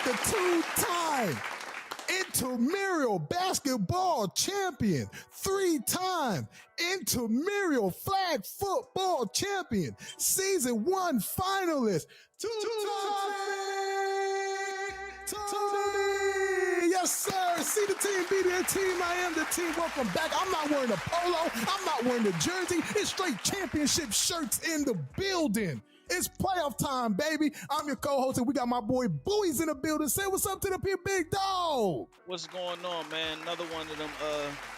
the two-time intramural basketball champion, three-time intramural flag football champion, season 1 finalist, two-time Tony. Yes, sir. See the team, be the team. I am the team. Welcome back. I'm not wearing a polo. I'm not wearing the jersey. It's straight championship shirts in the building. It's playoff time, baby. I'm your co-host, and we got my boy Bowie's in the building. Say what's up to the people, big dog. What's going on, man? Another one of them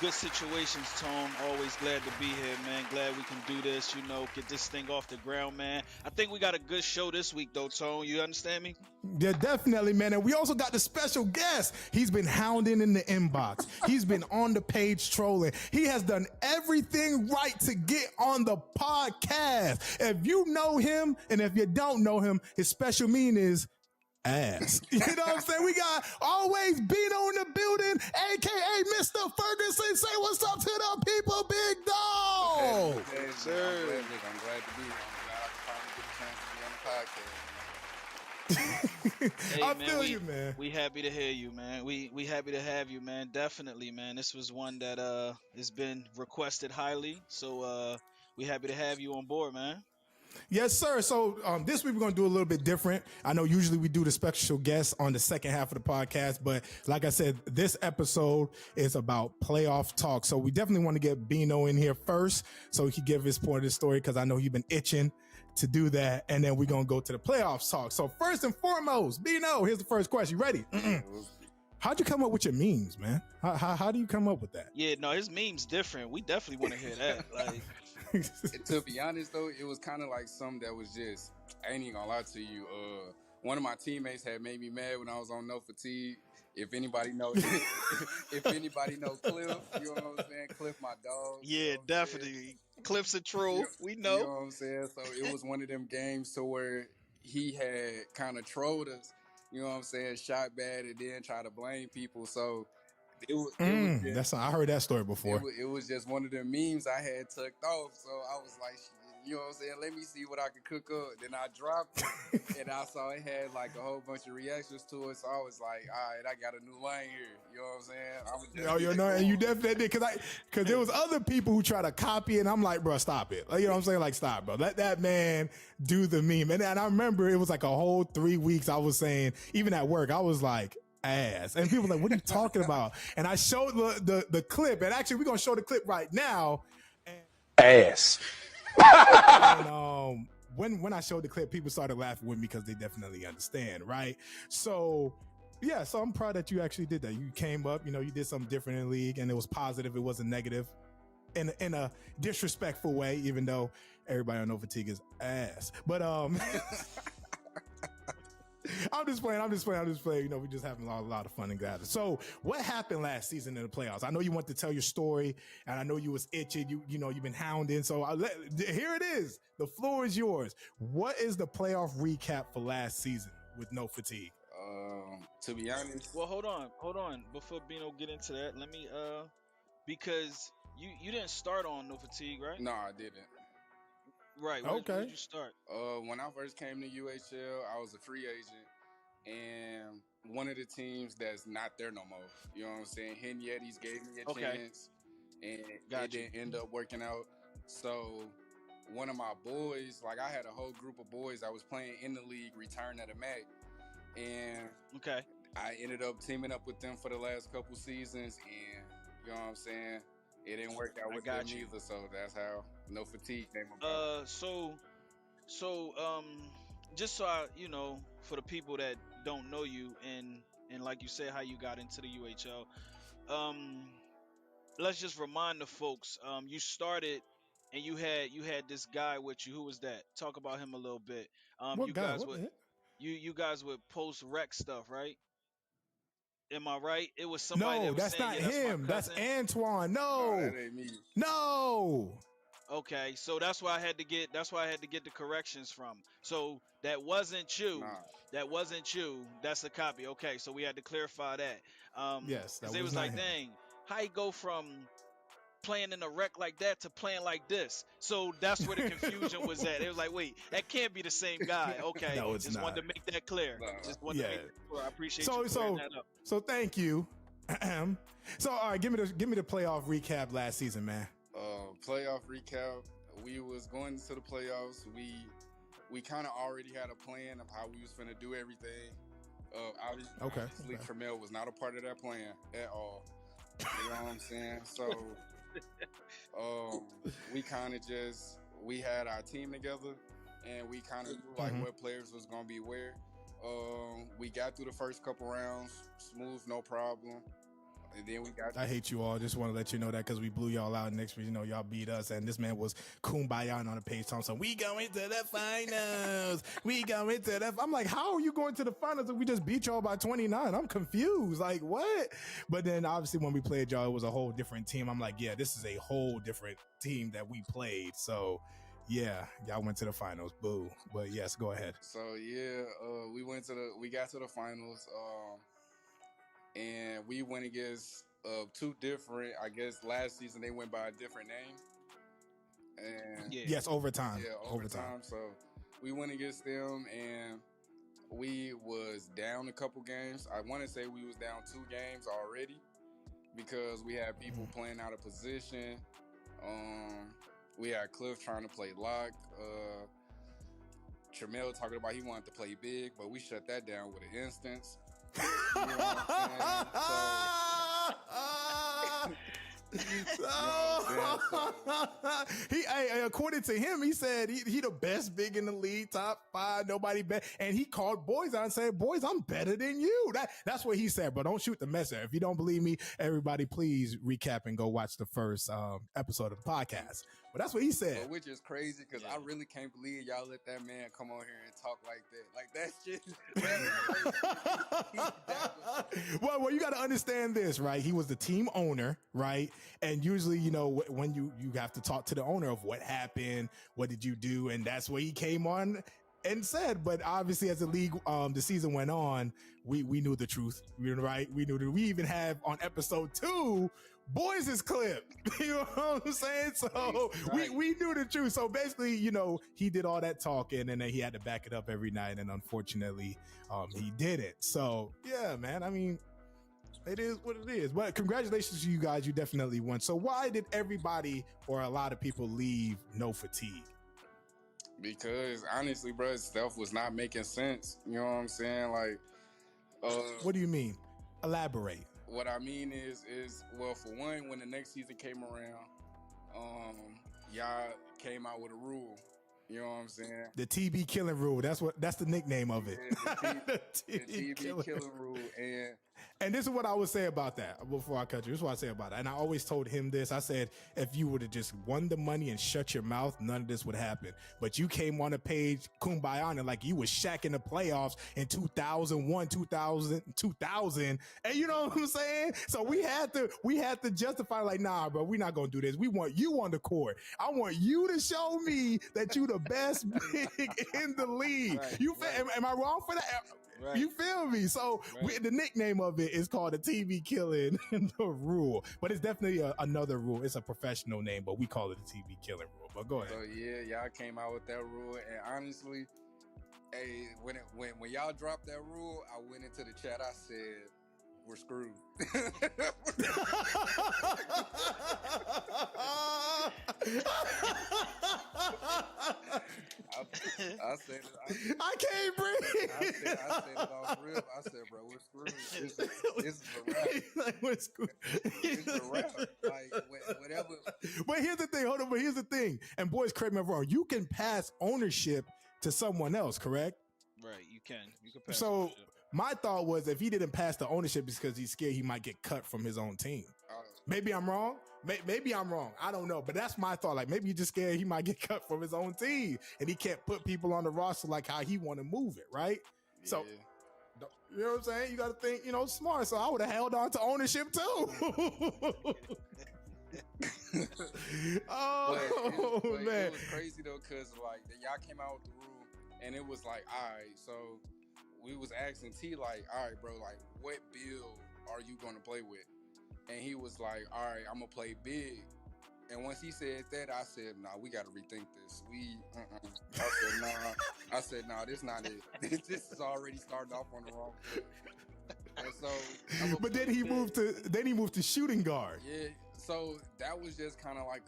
good situations, Tone. Always glad to be here, man. Glad we can do this, get this thing off the ground, man. I think we got a good show this week, though, Tone. You understand me? Yeah, definitely, man. And we also got the special guest. He's been hounding in the inbox. He's been on the page trolling. He has done everything right to get on the podcast. If you know him, and if you don't know him, his special meaning is ass. You know what I'm saying? We got always Bino in the building, aka Mr. Ferguson. Say what's up to the people, big dog. Hey, sir. I'm glad to be here. I'm glad I can finally get a chance to be on the podcast. Hey, I feel you, man. We happy to hear you, man. We happy to have you, man. Definitely, man. This was one that has been requested highly, so we happy to have you on board, man. Yes, sir. So this week we're going to do a little bit different. I know usually we do the special guests on the second half of the podcast, but like I said, this episode is about playoff talk. So we definitely want to get Bino in here first so he can give his point of the story, because I know he's been itching to do that. And then we're going to go to the playoffs talk. So first and foremost, Bino, here's the first question. You ready? How'd you come up with your memes, man? How do you come up with that? Yeah, no, his meme's different. We definitely want to hear that. Like, To be honest, though, it was kind of like something that was just, I ain't even gonna lie to you. One of my teammates had made me mad when I was on No Fatigue. If anybody knows, if anybody knows Cliff, you know what I'm saying? Cliff, my dog. yeah, you know definitely. Cliff's a troll. We know. You know what I'm saying? So it was one of them games to where he had kind of trolled us. You know what I'm saying? Shot bad and then try to blame people. So it was just, I heard that story before. It was just one of the memes I had tucked off. So I was like, you know what I'm saying? Let me see what I could cook up. Then I dropped it, and I saw it had like a whole bunch of reactions to it. So I was like, all right, I got a new lane here. You know what I'm saying? And you definitely did, because there was other people who try to copy it, and I'm like, bro, stop it. Like, you know what I'm saying? Like, stop, bro. Let that man do the meme. And I remember it was like a whole 3 weeks I was saying, even at work, I was like, ass. And people were like, what are you talking about? And I showed the clip, and actually we're going to show the clip right now. Ass. And when I showed the clip, people started laughing with me because they definitely understand, right? So yeah, so I'm proud that you actually did that. You came up, you did something different in the league, and it was positive. It wasn't negative in a disrespectful way, even though everybody on No Fatigue is ass. But I'm just playing. We just having a lot of fun and glad. So what happened last season in the playoffs? I know you want to tell your story, and I know you was itching. You've been hounding. So here it is. The floor is yours. What is the playoff recap for last season with No Fatigue? To be honest, Well, hold on. Before Bino get into that, let me because you didn't start on No Fatigue, right? no, I didn't. Right. Where did you start? When I first came to UHL, I was a free agent, and one of the teams that's not there no more. You know what I'm saying? Hen Yetis gave me a chance, and it didn't end up working out. So one of my boys, like I had a whole group of boys I was playing in the league, return at a MAC, and I ended up teaming up with them for the last couple seasons, and you know what I'm saying? It didn't work out with them either, so that's how No Fatigue came about. Just so I, for the people that don't know you and like you said, how you got into the UHL, let's just remind the folks, you started and you had this guy with you. Who was that? Talk about him a little bit. What guy? You guys would post rec stuff, right? Am I right? It was somebody. No, that's not him. That's Antoine. No, that ain't me. No. Okay, so that's why I had to get the corrections from. So that wasn't you. Nah. That wasn't you. That's a copy. Okay, so we had to clarify that. Yes, because it was like, dang, how you go from playing in a rec like that to playing like this. So that's where the confusion was at. It was like, wait, that can't be the same guy. Okay, No, it's just not. wanted to make that clear. Just wanted to make that clear. I appreciate you clearing that up. So thank you. So all right, give me the playoff recap last season, man. Playoff recap. We was going into the playoffs. We kind of already had a plan of how we was finna do everything. Obviously, Tremel was not a part of that plan at all. You know what I'm saying? So, we kind of we had our team together, and we kind of knew like what players was gonna be where. We got through the first couple rounds, smooth, no problem. And then we got. I hate you all. Just want to let you know that because we blew y'all out. Next week, y'all beat us, and this man was kumbaya on the page talking. So we going to the finals. We going to the. I'm like, how are you going to the finals if we just beat y'all by 29? I'm confused. Like what? But then obviously when we played y'all, it was a whole different team. I'm like, yeah, this is a whole different team that we played. So. Yeah, y'all went to the finals. Boo. But yes, go ahead. So yeah, we got to the finals. And we went against two different. I guess last season they went by a different name. And yes, overtime. Yeah, overtime. So we went against them, and we was down a couple games. I want to say we was down 2 games already because we had people playing out of position. We had Cliff trying to play lock. Tremel talking about he wanted to play big, but we shut that down with an instance. You know what I'm saying? According to him, he said he the best big in the league, top 5, nobody bet, and he called boys out and said, "Boys, I'm better than you." That's what he said. But don't shoot the messenger. If you don't believe me, everybody, please recap and go watch the first episode of the podcast. But that's what he said. But which is crazy because I really can't believe y'all let that man come on here and talk like that. Like that shit. Well, you got to understand this, right? He was the team owner, right? And usually, when you have to talk to the owner of what happened, what did you do, and that's where he came on and said. But obviously, as the league, the season went on, we knew the truth, right? We knew that. We even have on episode 2. Boys is clip. You know what I'm saying? So we knew the truth. So basically, he did all that talking and then he had to back it up every night. And unfortunately, he didn't. So yeah, man, I mean, it is what it is. But congratulations to you guys. You definitely won. So why did everybody or a lot of people leave No Fatigue? Because honestly, bro, stuff was not making sense. You know what I'm saying? Like, what do you mean? Elaborate. What I mean is well, for one, when the next season came around, y'all came out with a rule. You know what I'm saying? The TB killing rule. That's the nickname of it. Yeah, the TB killing rule. And this is what I would say about that before I cut you. This is what I say about it. And I always told him this. I said, if you would have just won the money and shut your mouth, none of this would happen. But you came on the page, kumbaya, and like you was Shaq in the playoffs in 2001, 2000. And you know what I'm saying? So we had to justify like, nah, bro, we're not going to do this. We want you on the court. I want you to show me that you the best big in the league. Right, am I wrong for that? Right. You feel me? So the nickname of it is called the TV killing the rule, but it's definitely another rule. It's a professional name, but we call it the TV killing rule. But go ahead. So yeah, y'all came out with that rule, and honestly, hey, when y'all dropped that rule, I went into the chat. I said, "We're screwed." I said it. I can't breathe. I said it off real. I said, bro, we're screwed. This is a wrap. Like, we're screwed. It's a wrap. Like, whatever. But here's the thing. Hold on. But here's the thing. And boys, correct me if I'm wrong. You can pass ownership to someone else, correct? Right. You can pass. So ownership. My thought was if he didn't pass the ownership because he's scared he might get cut from his own team. Maybe I'm wrong. Maybe I'm wrong. I don't know. But that's my thought. Like maybe he's just scared he might get cut from his own team and he can't put people on the roster like how he want to move it, right? Yeah. So, you know what I'm saying? You got to think, smart. So I would have held on to ownership too. But man. It was crazy though because like y'all came out with the rule and it was like, all right, so we was asking T like, all right, bro, like what build are you going to play with? And he was like, all right, I'm going to play big. And once he said that, I said, "Nah, we got to rethink this. I said, "Nah." I said, "Nah, this not it. This is already starting off on the wrong foot." And so, but then he moved to shooting guard. Yeah. So that was just kind of like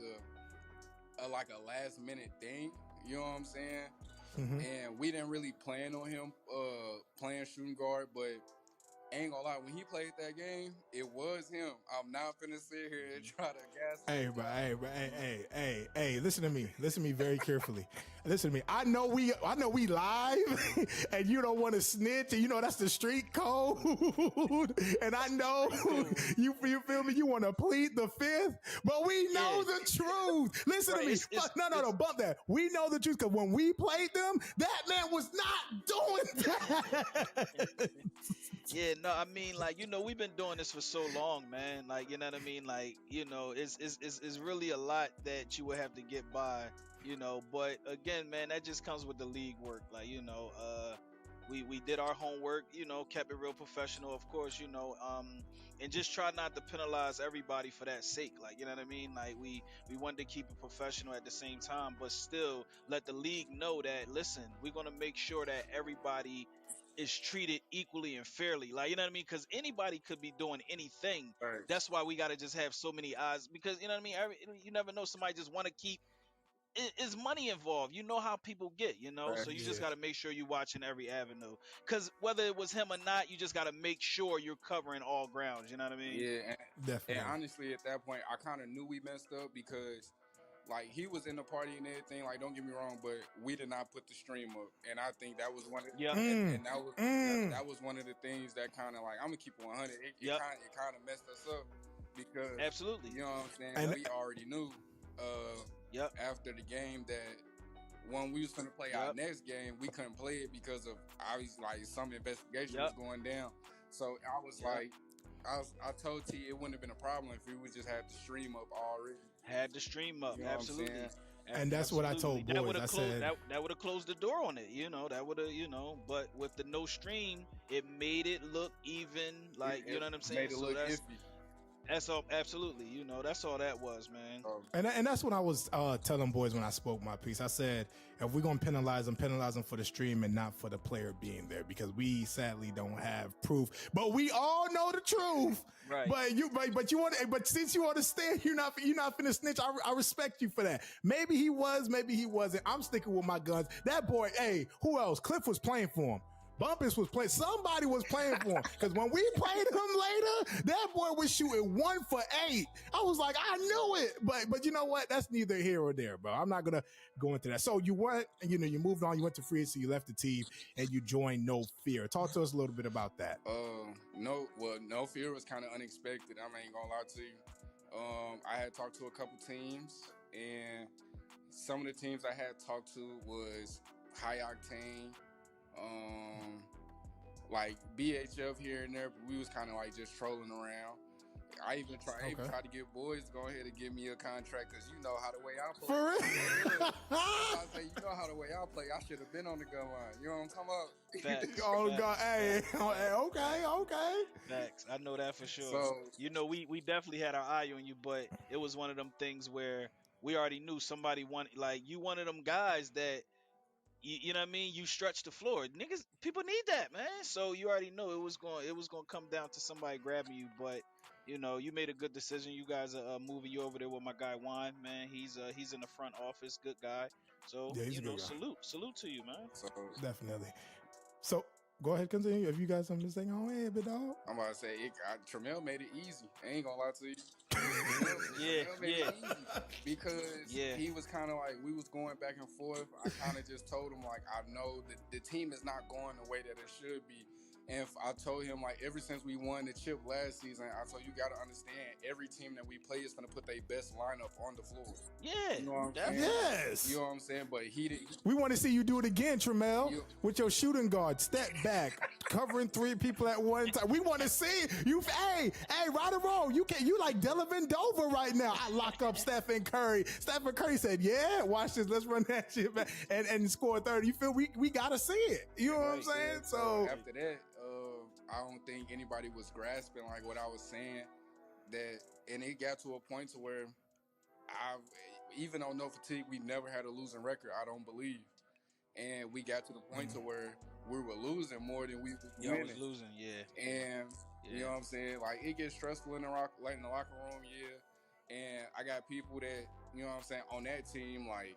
a last minute thing. You know what I'm saying? Mm-hmm. And we didn't really plan on him playing shooting guard, but ain't gonna lie, when he played that game, it was him. I'm not finna sit here and try to gas him. Hey, listen to me very carefully. Listen to me. I know we live and you don't want to snitch, and you know that's the street code. And I know you feel me, you want to plead the fifth, but we know the truth. Listen to me. No, bump that. We know the truth, because when we played them, that man was not doing that. Yeah, no, I mean, like, you know, we've been doing this for so long, man. Like, you know what I mean? Like, you know, it's really a lot that you would have to get by, you know. But again, man, that just comes with the league work. Like, you know, we did our homework, you know, kept it real professional, of course, you know, and just try not to penalize everybody for that sake. Like, you know what I mean? Like, we wanted to keep it professional at the same time, but still let the league know that, listen, we're gonna make sure that everybody is treated equally and fairly. Like, you know what I mean? Because anybody could be doing anything. Right. That's why we got to just have so many eyes, because, you know what I mean? You never know, somebody just want to keep, is money involved. You know how people get, you know? Right. So you just got to make sure you're watching every avenue. Because whether it was him or not, you just got to make sure you're covering all grounds. You know what I mean? Yeah, definitely. And honestly, at that point, I kind of knew we messed up, because like he was in the party and everything. Like, don't get me wrong, but we did not put the stream up, and I think that was one of and that was one of the things that kind of, like, I'm gonna keep it 100. It kind of messed us up, because absolutely, you know what I'm saying. And we already knew after the game that when we was gonna play our next game, we couldn't play it because of obviously like some investigation was going down. So I was like, I told T it wouldn't have been a problem if we would just have the stream up already. Had the stream up, you know absolutely. And that's what I told boys. I said that would have closed the door on it, you know. That would have, you know. But with the no stream, it made it look even, like, you know what I'm saying. Made it look iffy. That's all, absolutely. You know, that's all that was, man. And that's what I was telling boys when I spoke my piece. I said, if we're gonna penalize them for the stream and not for the player being there, because we sadly don't have proof. But we all know the truth. Right. But since you understand, you're not finna snitch. I respect you for that. Maybe he was, maybe he wasn't. I'm sticking with my guns. That boy, hey, who else? Cliff was playing for him. Bumpus was playing. Somebody was playing for him, because when we played him later, that boy was shooting 1 for 8. I was like, I knew it, but you know what? That's neither here or there, bro. I'm not gonna go into that. So you moved on. You went to free agency. You left the team, and you joined No Fear. Talk to us a little bit about that. No Fear was kind of unexpected. I ain't gonna lie to you. I had talked to a couple teams, and some of the teams I had talked to was High Octane. Like BHF here and there, but we was kind of like just trolling around. I even tried to get boys to go ahead and give me a contract, because you know how the way I play. For real? I say, you know how the way I play. I should have been on the gun line. You know what I'm talking about? Facts. Oh Facts. God, hey, okay. Facts. I know that for sure. So, you know, we definitely had our eye on you, but it was one of them things where we already knew somebody wanted, like, you one of them guys that, you know what I mean? You stretch the floor. Niggas, people need that, man. So you already know it was going to come down to somebody grabbing you. But, you know, you made a good decision. You guys are moving you over there with my guy Juan, man. He's in the front office, good guy. So, yeah, you know, salute to you, man. So definitely. So go ahead, continue. If you got something to say, go ahead, big dog. I'm about to say, Tremel made it easy. I ain't gonna lie to you. Yeah. It easy, because he was kind of like, we was going back and forth. I kind of just told him, like, I know that the team is not going the way that it should be. And I told him, like, ever since we won the chip last season, I told you got to understand, every team that we play is going to put their best lineup on the floor. Yeah. You know what I'm saying? Yes. You know what I'm saying? But he didn't. We want to see you do it again, Tremel, with your shooting guard, step back, covering 3 people at one time. We want to see you. Hey, right or wrong, you like Delavan Dover right now. I lock up Stephen Curry. Stephen Curry said, "Yeah, watch this. Let's run that shit back and score 30." You feel we gotta see it. You know what I'm saying? So after that, I don't think anybody was grasping like what I was saying. And it got to a point to where I even on No Fatigue, we never had a losing record. I don't believe, and we got to the point to where we were losing more than we was Y'all winning. was losing, yeah. And you know what I'm saying? Like it gets stressful in the locker room, yeah. And I got people that, you know what I'm saying, on that team, like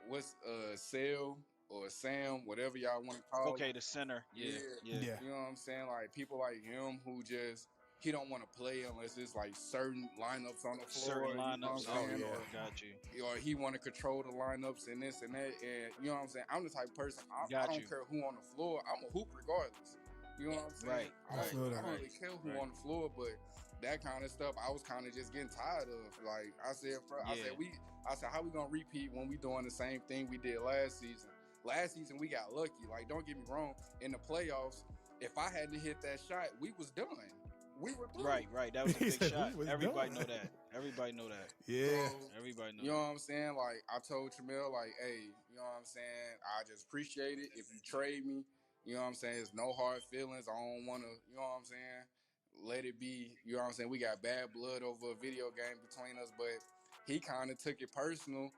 what's Sale or Sam, whatever y'all want to call Okay, him. the center. Yeah. You know what I'm saying? Like people like him who just he don't want to play unless it's like certain lineups on the floor. Certain lineups. You know what I'm saying? Got you. Or he want to control the lineups and this and that. And you know what I'm saying? I'm the type of person, I don't care who on the floor. I'm a hoop regardless. You know what I'm saying? I don't really care who on the floor, but that kind of stuff I was kind of just getting tired of. Like I said, how we gonna repeat when we doing the same thing we did last season? Last season we got lucky. Like don't get me wrong, in the playoffs, if I hadn't hit that shot, we was done. We were through. Right. That was a big shot. Everybody know that. Yeah. So, everybody know. You know what I'm saying? Like I told Tramel, like, hey, you know what I'm saying? I just appreciate it. If you trade me, you know what I'm saying? There's no hard feelings. I don't want to, you know what I'm saying? Let it be, you know what I'm saying? We got bad blood over a video game between us, but he kind of took it personal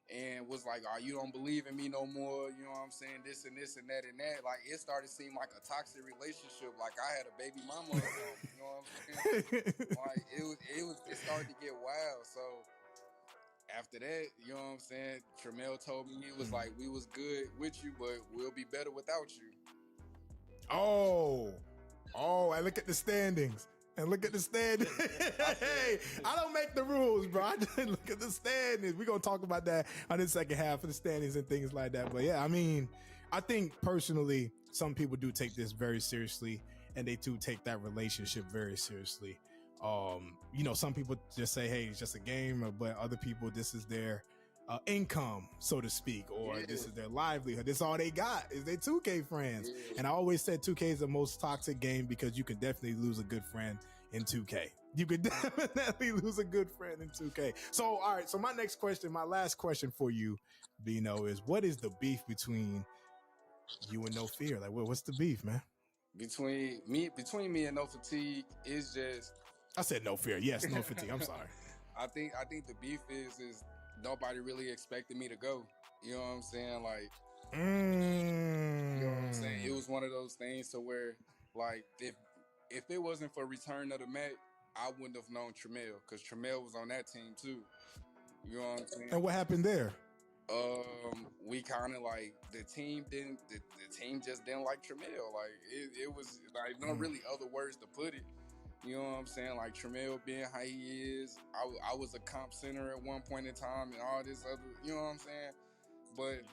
and was like, oh, you don't believe in me no more. You know what I'm saying? This and this and that and that. Like, it started to seem like a toxic relationship. Like, I had a baby mama or something. You know what I'm saying? Like, it started to get wild. So, after that, you know what I'm saying? Tramel told me, he was like, we was good with you, but we'll be better without you. Oh, and look at the standings. Hey, I don't make the rules, bro. I just look at the standings. We're going to talk about that on the second half of the standings and things like that. But yeah, I mean, I think personally, some people do take this very seriously and they do take that relationship very seriously. You know, some people just say, hey, it's just a game, but other people, this is their income, so to speak, or this is their livelihood. This is all they got is their 2K friends. And I always said 2K is the most toxic game because you can definitely lose a good friend in 2K. You could definitely lose a good friend in 2K. So, all right. So my last question for you, Bino, is what is the beef between you and No Fear? Like, what's the beef, man? Between me and No Fatigue is just. I said No Fear. Yes, No Fatigue. I'm sorry. I think the beef is nobody really expected me to go. You know what I'm saying? Like, you know what I'm saying? It was one of those things to where, like, if it wasn't for Return of the Mac, I wouldn't have known Tramel because Tramel was on that team too. You know what I'm saying? And what happened there? We kind of like the team just didn't like Tramel. Like it was like no really other words to put it. You know what I'm saying? Like Tramel being how he is. I was a comp center at one point in time and all this other, you know what I'm saying? But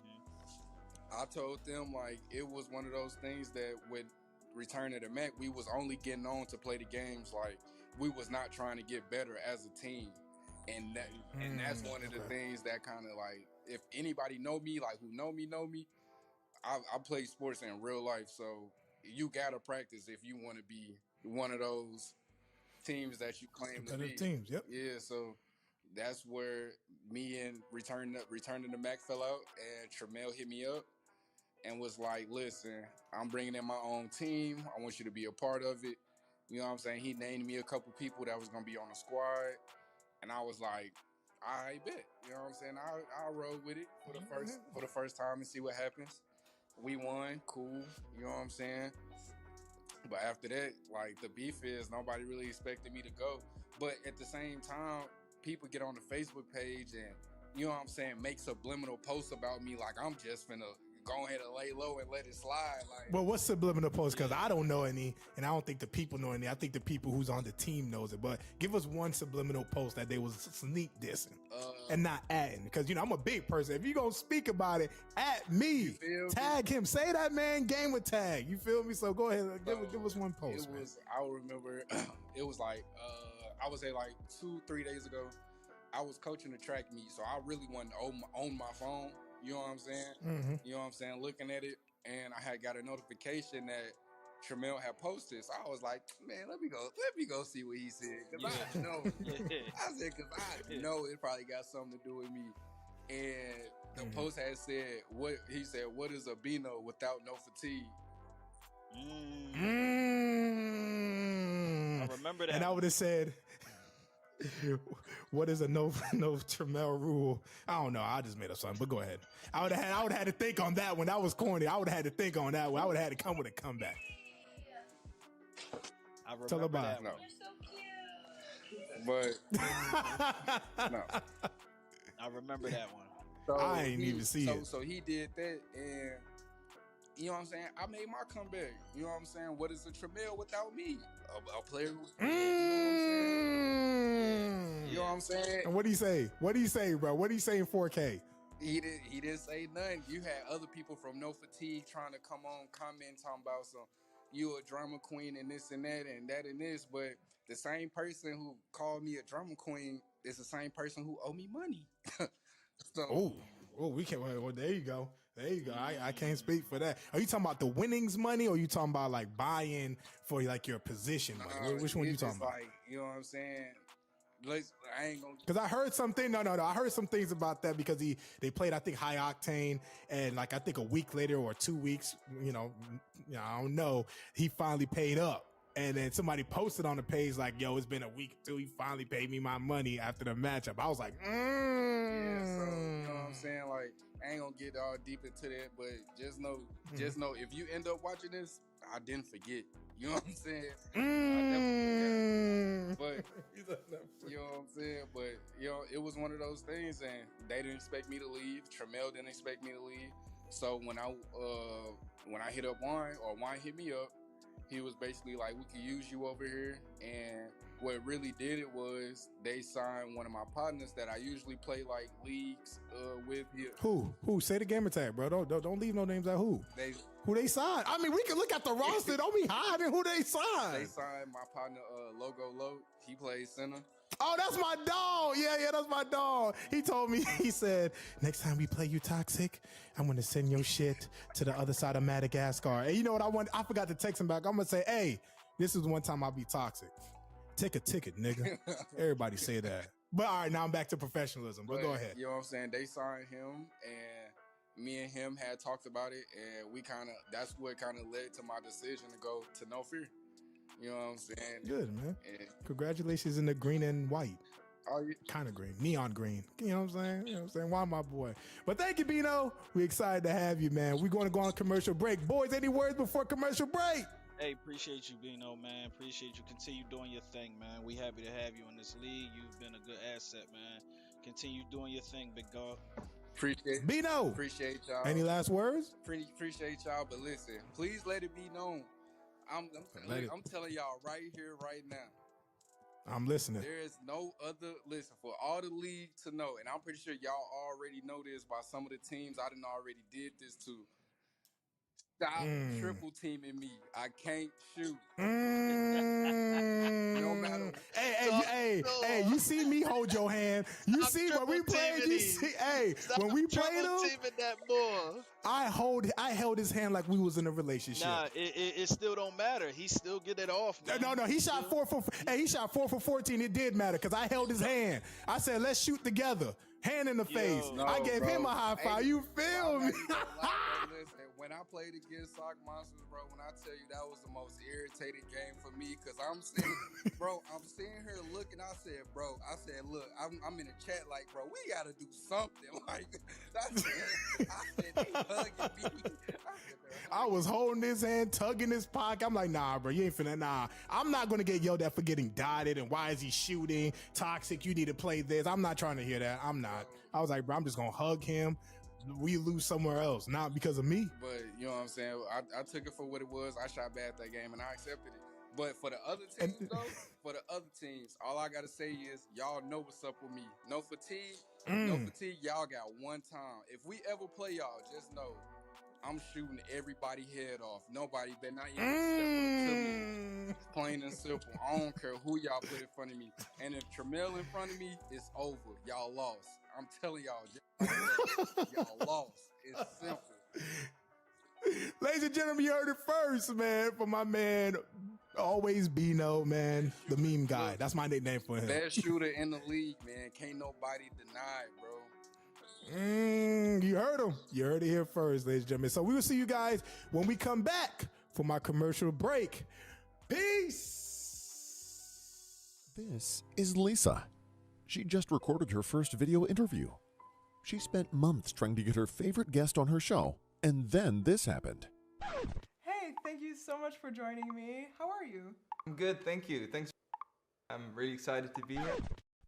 I told them like it was one of those things that with Return of the Mac, we was only getting on to play the games. Like we was not trying to get better as a team. And that's one of the things that kind of like, if anybody know me, like who know me, I play sports in real life. So you gotta practice if you want to be one of those teams that you claim to be. Teams, yep. Yeah, so that's where me and Returning the Mac fell out, and Tramel hit me up and was like, listen, I'm bringing in my own team. I want you to be a part of it. You know what I'm saying? He named me a couple people that was going to be on the squad. And I was like, I bet. You know what I'm saying? I'll roll with it for the first time and see what happens. We won. Cool. You know what I'm saying? But after that, like, the beef is nobody really expected me to go. But at the same time, people get on the Facebook page and, you know what I'm saying, make subliminal posts about me like I'm just finna go ahead and lay low and let it slide. Like, well, what's subliminal posts? Because I don't know any, and I don't think the people know any. I think the people who's on the team knows it. But give us one subliminal post that they was sneak dissing and not adding. Because, you know, I'm a big person. If you going to speak about it, at me. Tag him. Say that man game with tag. You feel me? So go ahead. Give us one post, man. I remember it was like, I would say like 2-3 days ago, I was coaching the track meet. So I really wanted to own my phone. You know what I'm saying? Mm-hmm. You know what I'm saying? Looking at it, and I had got a notification that Tramel had posted. So I was like, man, let me go see what he said. Because I know. I said, because I know it probably got something to do with me. And the post had said, what is a Bino without no fatigue? I remember that. And I would have said, What is a no Tremel rule? I don't know. I just made up something, but go ahead. I would have had to think on that one. That was corny. I would have had to think on that one. I would have had to come with a comeback. I remember Tell her about that. No. You're so cute. But no. I remember that one. So I ain't even see it. So he did that, and you know what I'm saying? I made my comeback. You know what I'm saying? What is a Tremel without me? A player who's you know what I'm saying? And what do you say? What do you say, bro? What do you say in 4K? He didn't say nothing. You had other people from No Fatigue trying to come on, comment, talking about some you a drama queen and this and that and that and this, but the same person who called me a drama queen is the same person who owe me money. So we can't. Well, there you go. There you go. I can't speak for that. Are you talking about the winnings money, or are you talking about like buying for like your position money? Which one are you talking about? Like, you know what I'm saying? I ain't gonna. Because I heard something. No. I heard some things about that because they played, I think, High Octane, and like I think a week later or 2 weeks, I don't know. He finally paid up. And then somebody posted on the page like, yo, it's been a week or two. He finally paid me my money after the matchup. I was like, Yeah, so, you know what I'm saying? Like, I ain't gonna get all deep into that, but just know if you end up watching this, I didn't forget. You know what I'm saying? I never forget. But you know what I'm saying? But it was one of those things, and they didn't expect me to leave. Tremel didn't expect me to leave. So when I hit up Wine, or Wine hit me up, he was basically like, we could use you over here. And what really did it was they signed one of my partners that I usually play like leagues with. Who? Say the gamer tag, bro. Don't leave no names out. Who they signed? I mean, we can look at the roster. Don't be hiding who they signed. They signed my partner, Logo Low. He plays center. Oh, that's my dog. Yeah, that's my dog. He told me, he said, next time we play you Toxic, I'm going to send your shit to the other side of Madagascar. And you know what I forgot to text him back. I'm going to say, hey, this is one time I'll be toxic. Take a ticket, nigga. Everybody say that. But all right, now I'm back to professionalism. But go ahead. You know what I'm saying? They signed him, and me and him had talked about it, and that's what kind of led to my decision to go to No Fear. You know what I'm saying? Good, man. And congratulations in the green and white. Oh, yeah. Kind of green. Neon green. You know what I'm saying? Why, my boy? But thank you, Bino. We're excited to have you, man. We're going to go on commercial break. Boys, any words before commercial break? Hey, appreciate you, Bino, man. Appreciate you. Continue doing your thing, man. We happy to have you in this league. You've been a good asset, man. Continue doing your thing, big dog. Appreciate Bino. Appreciate y'all. Any last words? Appreciate y'all, but listen, please let it be known. I'm telling y'all right here, right now. I'm listening. There is no other, listen, for all the league to know, and I'm pretty sure y'all already know this by some of the teams I done already did this to. Stop triple teaming me. I can't shoot. No matter. Hey, you see me hold your hand. You see when we played. You see, when we played him, that ball. I held his hand like we was in a relationship. Nah, it still don't matter. He still get it off, man. No, he shot 4 for 14. It did matter because I held his hand. I said, let's shoot together. Hand in the face. I gave him a high five. You feel me? Listen, when I played against Sock Monsters, bro, when I tell you that was the most irritated game for me, because I'm sitting here looking. I said, look, I'm in the chat like, bro, we got to do something. Like, I said, they hugging me. I was holding his hand, tugging his pocket. I'm like, nah, bro, you ain't finna, nah. I'm not going to get yelled at for getting dotted and why is he shooting? Toxic, you need to play this. I'm not trying to hear that. I'm not. I was like, bro, I'm just going to hug him. We lose somewhere else, not because of me. But you know what I'm saying? I took it for what it was. I shot bad that game and I accepted it. But for the other teams, all I got to say is y'all know what's up with me. No fatigue. No fatigue. Y'all got one time. If we ever play y'all, just know I'm shooting everybody head off. Nobody better not even step up to me. Plain and simple. I don't care who y'all put in front of me. And if Tremel in front of me, it's over. Y'all lost. I'm telling y'all, y'all lost. It's simple. Ladies and gentlemen, you heard it first, man, from my man, always Bino, man, the meme guy. That's my nickname for him. Best shooter in the league, man. Can't nobody deny it, bro. You heard him. You heard it here first, ladies and gentlemen. So we will see you guys when we come back for my commercial break. Peace. This is Lisa. She just recorded her first video interview. She spent months trying to get her favorite guest on her show, and then this happened. Hey, thank you so much for joining me. How are you? I'm good, thank you. Thanks. I'm really excited to be here.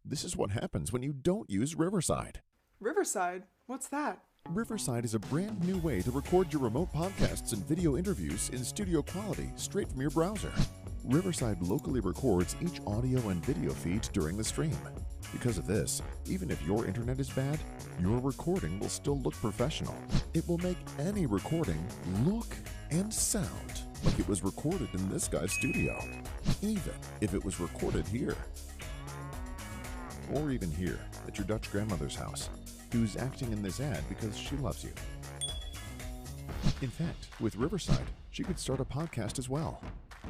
This is what happens when you don't use Riverside. Riverside? What's that? Riverside is a brand new way to record your remote podcasts and video interviews in studio quality straight from your browser. Riverside locally records each audio and video feed during the stream. Because of this, even if your internet is bad, your recording will still look professional. It will make any recording look and sound like it was recorded in this guy's studio, even if it was recorded here. Or even here, at your Dutch grandmother's house, who's acting in this ad because she loves you. In fact, with Riverside, she could start a podcast as well.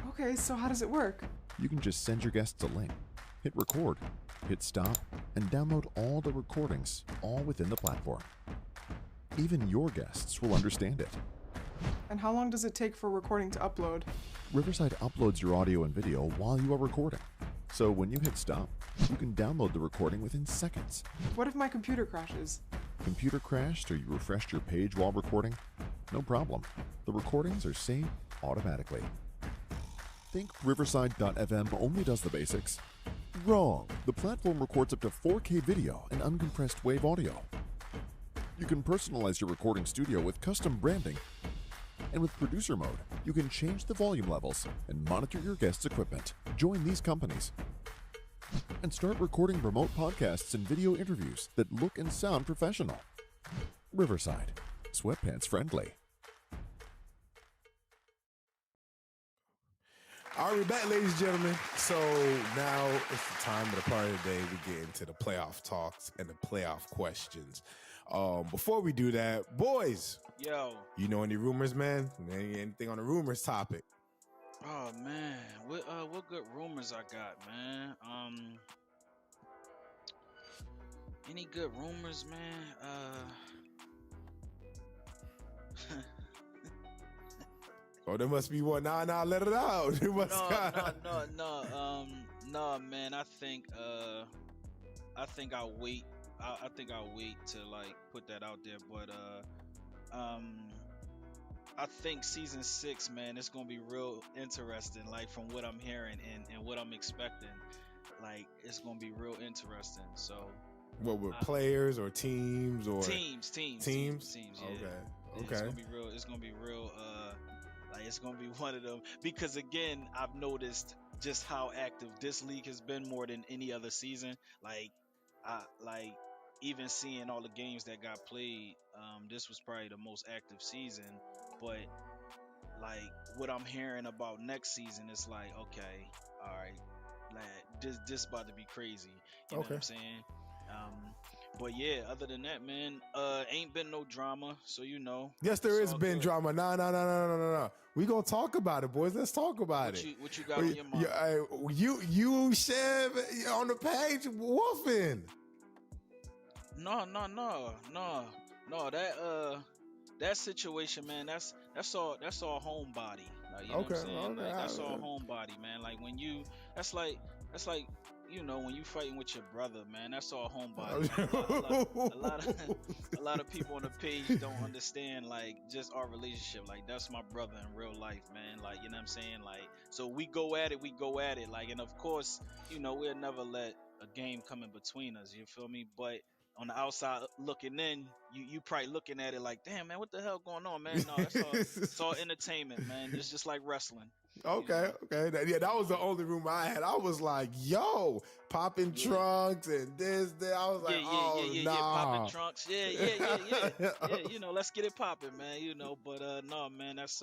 Okay, so how does it work? You can just send your guests a link, hit record, hit stop, and download all the recordings, all within the platform. Even your guests will understand it. And how long does it take for recording to upload? Riverside uploads your audio and video while you are recording. So when you hit stop, you can download the recording within seconds. What if my computer crashes? Computer crashed or you refreshed your page while recording? No problem. The recordings are saved automatically. Think Riverside.fm only does the basics? Wrong. The platform records up to 4K video and uncompressed wave audio. You can personalize your recording studio with custom branding. And with producer mode, you can change the volume levels and monitor your guests' equipment. Join these companies and start recording remote podcasts and video interviews that look and sound professional. Riverside, sweatpants friendly. All right, we're back, ladies and gentlemen. So now it's the time of the part of the day we get into the playoff talks and the playoff questions. Before we do that, boys, Yo. You know any rumors, man? Anything on the rumors topic? Oh man, what good rumors I got, man? Any good rumors, man? Oh, there must be one. Nah, let it out. There must No, man. I think I'll wait. I think I'll wait to like put that out there, but I think season 6, man, it's gonna be real interesting. Like from what I'm hearing and what I'm expecting, like it's gonna be real interesting. So, what with players or teams or teams? Yeah. Okay. It's gonna be real. Like it's gonna be one of them because again, I've noticed just how active this league has been more than any other season. Like even seeing all the games that got played, this was probably the most active season. But like what I'm hearing about next season is like, okay, all right, like this about to be crazy. You know what I'm saying? But yeah, other than that, man, ain't been no drama, so you know. Yes, there has been drama. No. We gonna talk about it, boys. Let's talk about it. What you got on your mind? You Chev on the page woofing. No. That situation, man. That's all homebody. Like, you know what I'm saying? Like, that's all homebody, man. Like when you, that's like you know when you fighting with your brother, man. That's all homebody. Like, a lot of people on the page don't understand like just our relationship. Like that's my brother in real life, man. Like you know what I'm saying? Like so we go at it. Like and of course you know we'll never let a game come in between us. You feel me? But on the outside looking in, you probably looking at it like, damn, man, what the hell going on, man? No, it's all entertainment, man. It's just like wrestling. Okay. That was the only room I had. I was like, yo, popping trunks and this. I was like, nah. Popping trunks. Yeah. You know, let's get it popping, man. You know, but no, man, that's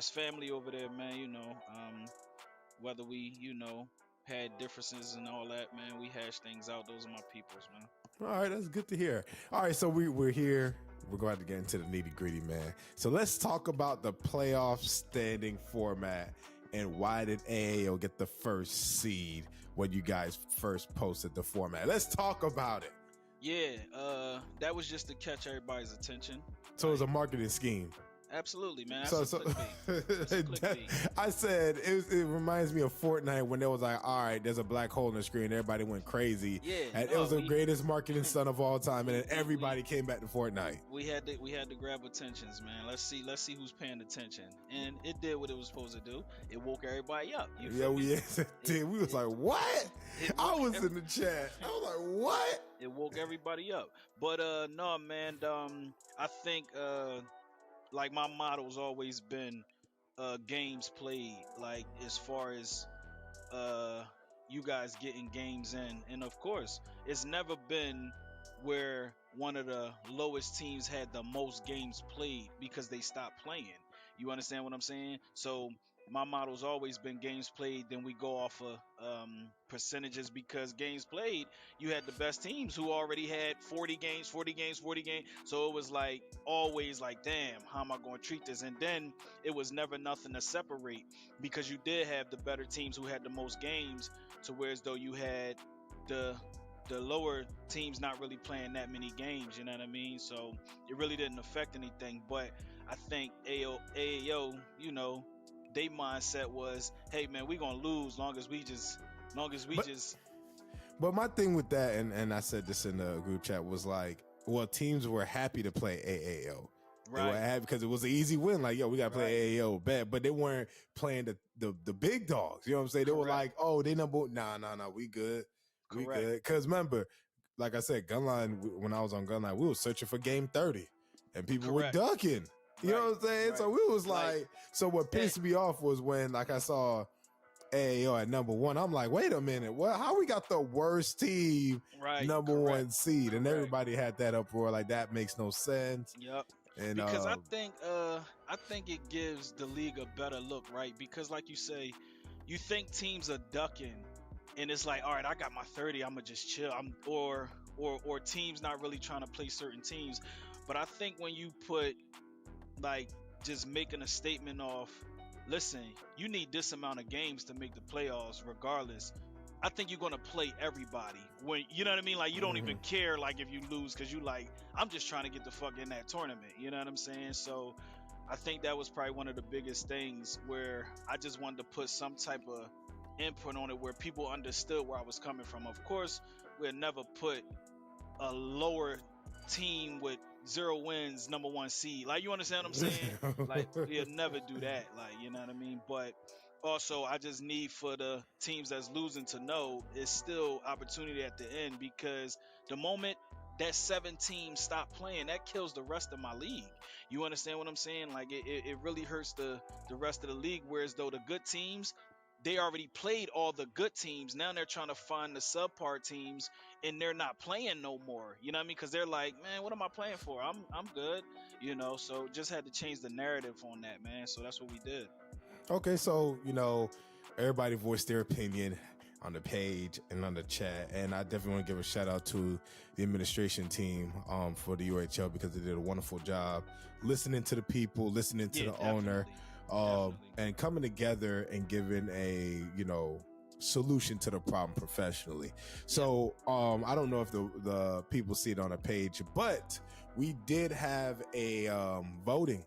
family over there, man. You know, whether we, you know, had differences and all that, man, we hash things out. Those are my peoples, man. All right, that's good to hear. All right, so we're here. We're going to get into the nitty gritty, man. So let's talk about the playoff standing format and why did AAO get the first seed when you guys first posted the format. Let's talk about it. Yeah, that was just to catch everybody's attention. So it was a marketing scheme. Absolutely, man. That's So, some clickbait. That's some clickbait. I said it reminds me of Fortnite when there was like, all right, there's a black hole in the screen. Everybody went crazy. Yeah, And it no, was the greatest marketing stunt of all time. And then everybody came back to Fortnite. we had to grab attentions, man. Let's see who's paying attention. And it did what it was supposed to do. It woke everybody up. You Yeah, feel me? yes, it did. We was like, what? I was in the chat. I was like, what? It woke everybody up. But no, man. I think like my motto's always been games played. Like as far as you guys getting games in, and of course, it's never been where one of the lowest teams had the most games played because they stopped playing. You understand what I'm saying? So my model's always been games played. Then we go off of percentages because games played, you had the best teams who already had 40 games, 40 games, 40 games. So it was like always like, damn, how am I going to treat this? And then it was never nothing to separate because you did have the better teams who had the most games, to whereas though you had the lower teams not really playing that many games, you know what I mean? So it really didn't affect anything. But I think AAO, you know, their mindset was, hey man, we gonna lose long as we just. But my thing with that, and I said this in the group chat, was like, well, teams were happy to play AAO. Right. They were happy because it was an easy win. Like, yo, we got to play AAO, bet. But they weren't playing the big dogs. You know what I'm saying? They were like, oh, they number, nah, we good. We good. Because remember, like I said, Gunline, when I was on Gunline, we were searching for game 30. And people were ducking. You know what I'm saying? So we was like, so what pissed me off was when, like, I saw AAO at number 1. I'm like, wait a minute, what? How we got the worst team number 1 seed? And everybody had that uproar. Like, that makes no sense. Yep. And because I think it gives the league a better look, right? Because like you say, you think teams are ducking, and it's like, all right, I got my 30, I'ma just chill. Or teams not really trying to play certain teams. But I think when you put like just making a statement of, listen, you need this amount of games to make the playoffs regardless. I think you're gonna play everybody. When you know what I mean? Like you don't even care like if you lose, because you like, I'm just trying to get the fuck in that tournament. You know what I'm saying? So I think that was probably one of the biggest things where I just wanted to put some type of input on it where people understood where I was coming from. Of course, we'll never put a lower team with 0 wins number 1 seed. Like, you understand what I'm saying? Like, we'll never do that. Like, you know what I mean? But also, I just need for the teams that's losing to know it's still opportunity at the end, because the moment that 7 teams stop playing, that kills the rest of my league. You understand what I'm saying? Like, it really hurts the rest of the league, whereas though the good teams, they already played all the good teams. Now they're trying to find the subpar teams, and they're not playing no more. You know what I mean? Because they're like, man, what am I playing for? I'm good. You know, so just had to change the narrative on that, man. So that's what we did. Okay, so, you know, everybody voiced their opinion on the page and on the chat, and I definitely want to give a shout out to the administration team for the UHL, because they did a wonderful job listening to the people, listening to the owner, and coming together and giving a, you know, solution to the problem professionally. So I don't know if the people see it on the page, but we did have a voting.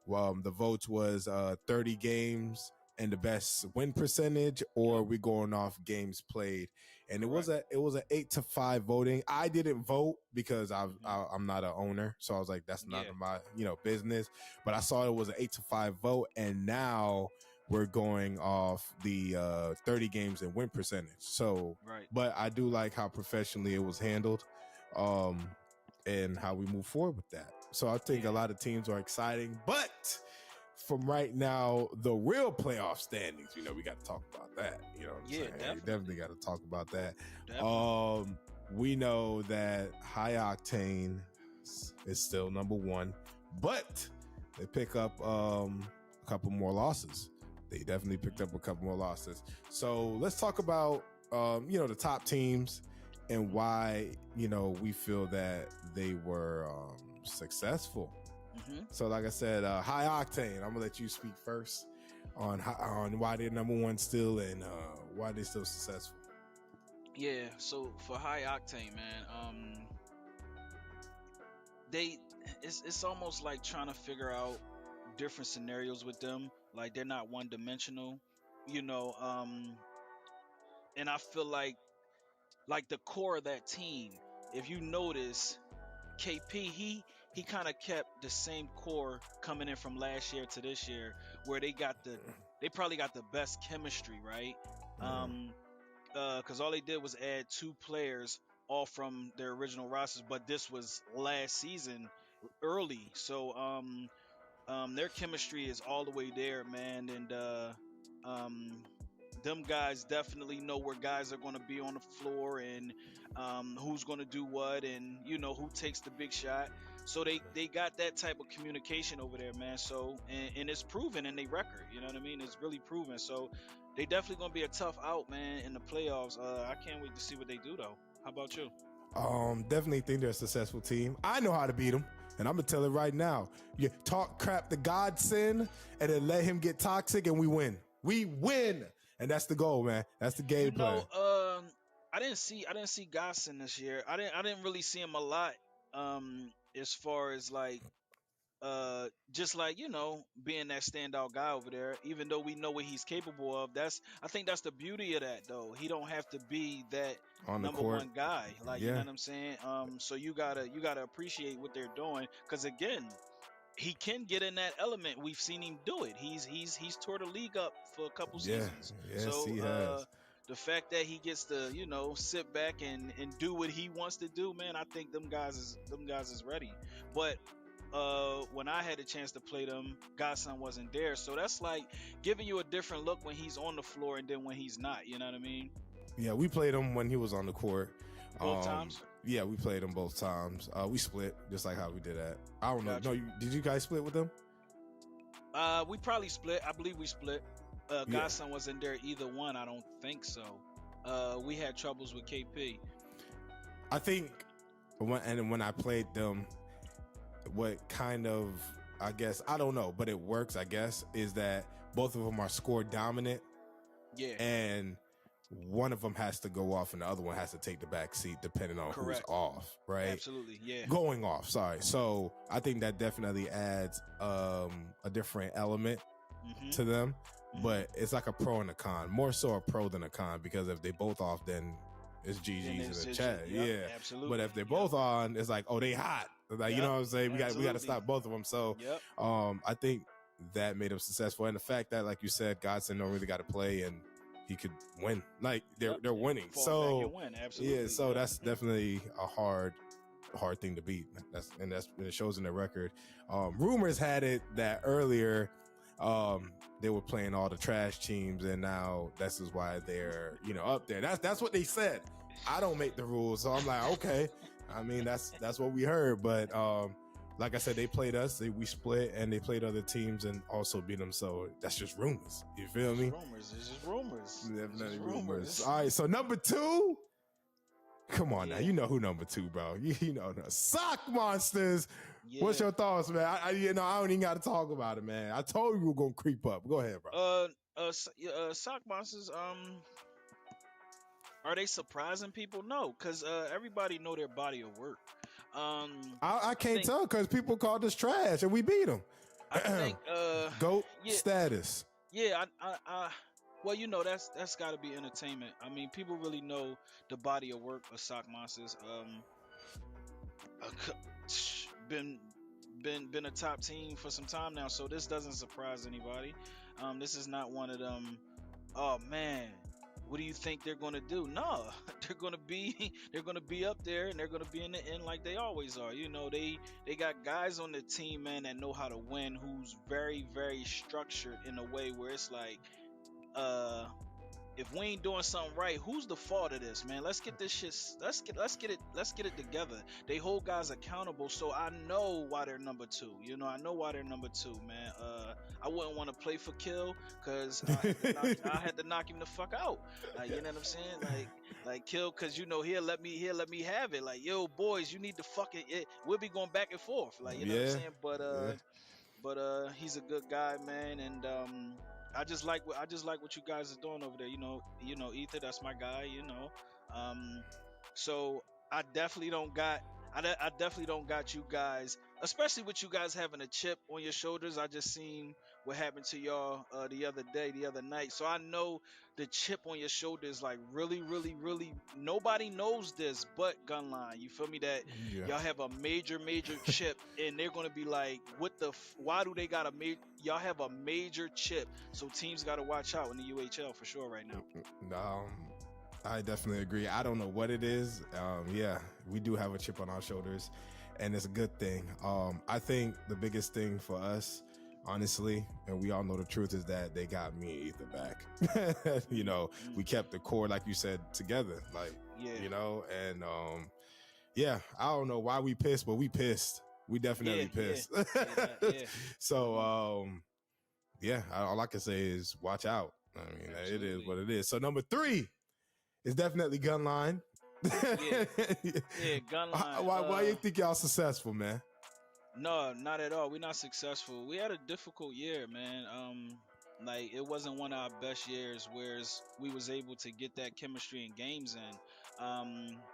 The votes was 30 games and the best win percentage, or we going off games played. And it was an 8-5 voting. I didn't vote because I'm not an owner, so I was like, that's not my business. But I saw it was an 8-5 vote, and now we're going off the 30 games and win percentage. So, but I do like how professionally it was handled, and how we move forward with that. So I think a lot of teams are exciting, but from right now, the real playoff standings, you know, we got to talk about that. You know what I'm saying? Definitely. We definitely got to talk about that. Definitely. We know that High Octane is still number 1, but they pick up a couple more losses. They definitely picked up a couple more losses. So let's talk about, the top teams and why, we feel that they were successful. So like I said, High Octane, I'm gonna let you speak first on why they're number 1 still, and why they're still successful. Yeah, so for High Octane, man, it's almost like trying to figure out, different scenarios with them. Like they're not one dimensional, you know. And I feel like the core of that team. If you notice, KP he kind of kept the same core coming in from last year to this year, where they probably got the best chemistry, right? Because all they did was add 2 players, all from their original rosters, but this was last season early, so their chemistry is all the way there, man, and um, them guys definitely know where guys are going to be on the floor and who's going to do what, and who takes the big shot. So they got that type of communication over there, man. So and it's proven in their record. You know what I mean? It's really proven. So they definitely going to be a tough out, man, in the playoffs. I can't wait to see what they do, though. How about you? Definitely think they're a successful team. I know how to beat them, and I'm gonna tell it right now. You talk crap to Godson, and then let him get toxic, and we win. We win, and that's the goal, man. That's the game plan. I didn't see Godson this year. I didn't really see him a lot. As far as like just like being that standout guy over there, even though we know what he's capable of. I think that's the beauty of that, though. He don't have to be that on the number court. one guy, like you know what I'm saying. So you gotta appreciate what they're doing, because again, he can get in that element. We've seen him do it. He's tore the league up for a couple seasons. Yes, So he has. the fact that he gets to sit back and do what he wants to do, man, I think them guys is ready. But when I had a chance to play them, Godson wasn't there, so that's like giving you a different look when he's on the floor and then when he's not. You know what I mean? Yeah, we played him when he was on the court. Both times? Yeah, we played him both times. We split just like how we did that. I don't know. Gotcha. No, did you guys split with them? We probably split. I believe we split. Godson wasn't there either one. I don't think so. We had troubles with KP. I think when I played them, what kind of, I guess, I don't know, but it works, I guess, is that both of them are score dominant. Yeah. And one of them has to go off and the other one has to take the back seat depending on who's off, right? Absolutely, yeah. Going off, sorry. So I think that definitely adds a different element to them. But it's like a pro and a con. More so a pro than a con, because if they both off, then it's GG's in the chat. Yeah. Absolutely. But if they're both on, it's like, oh, they hot. Like, you know what I'm saying? We got to stop both of them. So I think that made them successful. And the fact that, like you said, Godson don't really got to play and he could win. Like they're winning. So win. Absolutely. Yeah, so that's definitely a hard thing to beat. And it shows in the record. Rumors had it that earlier they were playing all the trash teams, and now this is why they're up there. That's what they said. I don't make the rules, so I'm like, okay. I mean, that's what we heard, but like I said, they played us, we split, and they played other teams and also beat them. So that's just rumors. You feel me? Rumors. It's just rumors. Definitely rumors. All right, so number 2. Come on now, you know who number 2, bro. You know the Sock Monsters. Yeah. What's your thoughts, man? I don't even got to talk about it, man. I told you we were gonna creep up. Go ahead, bro. Sock Monsters. Are they surprising people? No, because everybody know their body of work. I can't tell because people called us trash and we beat them. I think GOAT status. Yeah, I well, that's got to be entertainment. I mean, people really know the body of work of Sock Monsters. Been a top team for some time now, so this doesn't surprise anybody. This is not one of them. Oh man, what do you think they're gonna do? No, they're gonna be up there, and they're gonna be in the end like they always are. They got guys on the team, man, that know how to win, who's very, very structured in a way where it's like, if we ain't doing something right, who's the fault of this, man? Let's get this shit. Let's get it together. They hold guys accountable, so I know why they're number 2. I know why they're number 2, man. I wouldn't want to play for Kill because I had to knock him the fuck out. Like, you know what I'm saying? Like Kill, because he'll let me have it. Like, yo, boys, you need to fucking it. We'll be going back and forth. Like, you know what I'm saying? But he's a good guy, man, and I just like what you guys are doing over there. Ether, that's my guy. So I definitely don't got you guys especially with you guys having a chip on your shoulders. I just seen what happened to y'all the other night. So I know the chip on your shoulders, like really, really, really. Nobody knows this but Gunline. You feel me? That Yeah. y'all have a major, major chip, and they're gonna be like, "What the? Why do they got a major? Y'all have a major chip, so teams got to watch out in the UHL for sure right now." I definitely agree. I don't know what it is. Yeah, we do have a chip on our shoulders, and it's a good thing. I think the biggest thing for us, honestly, and we all know the truth, is that they got me and Ether back. You know, we kept the core, like you said, together. Like, you know, and yeah, I don't know why we pissed, but we pissed. We definitely pissed. So, yeah, all I can say is watch out. I mean, it is what it is. So number 3 is definitely Gunline. Gunline. Why you think y'all successful, man? No, not at all. We're not successful. We had a difficult year, man. Like it wasn't one of our best years, whereas we was able to get that chemistry in games in.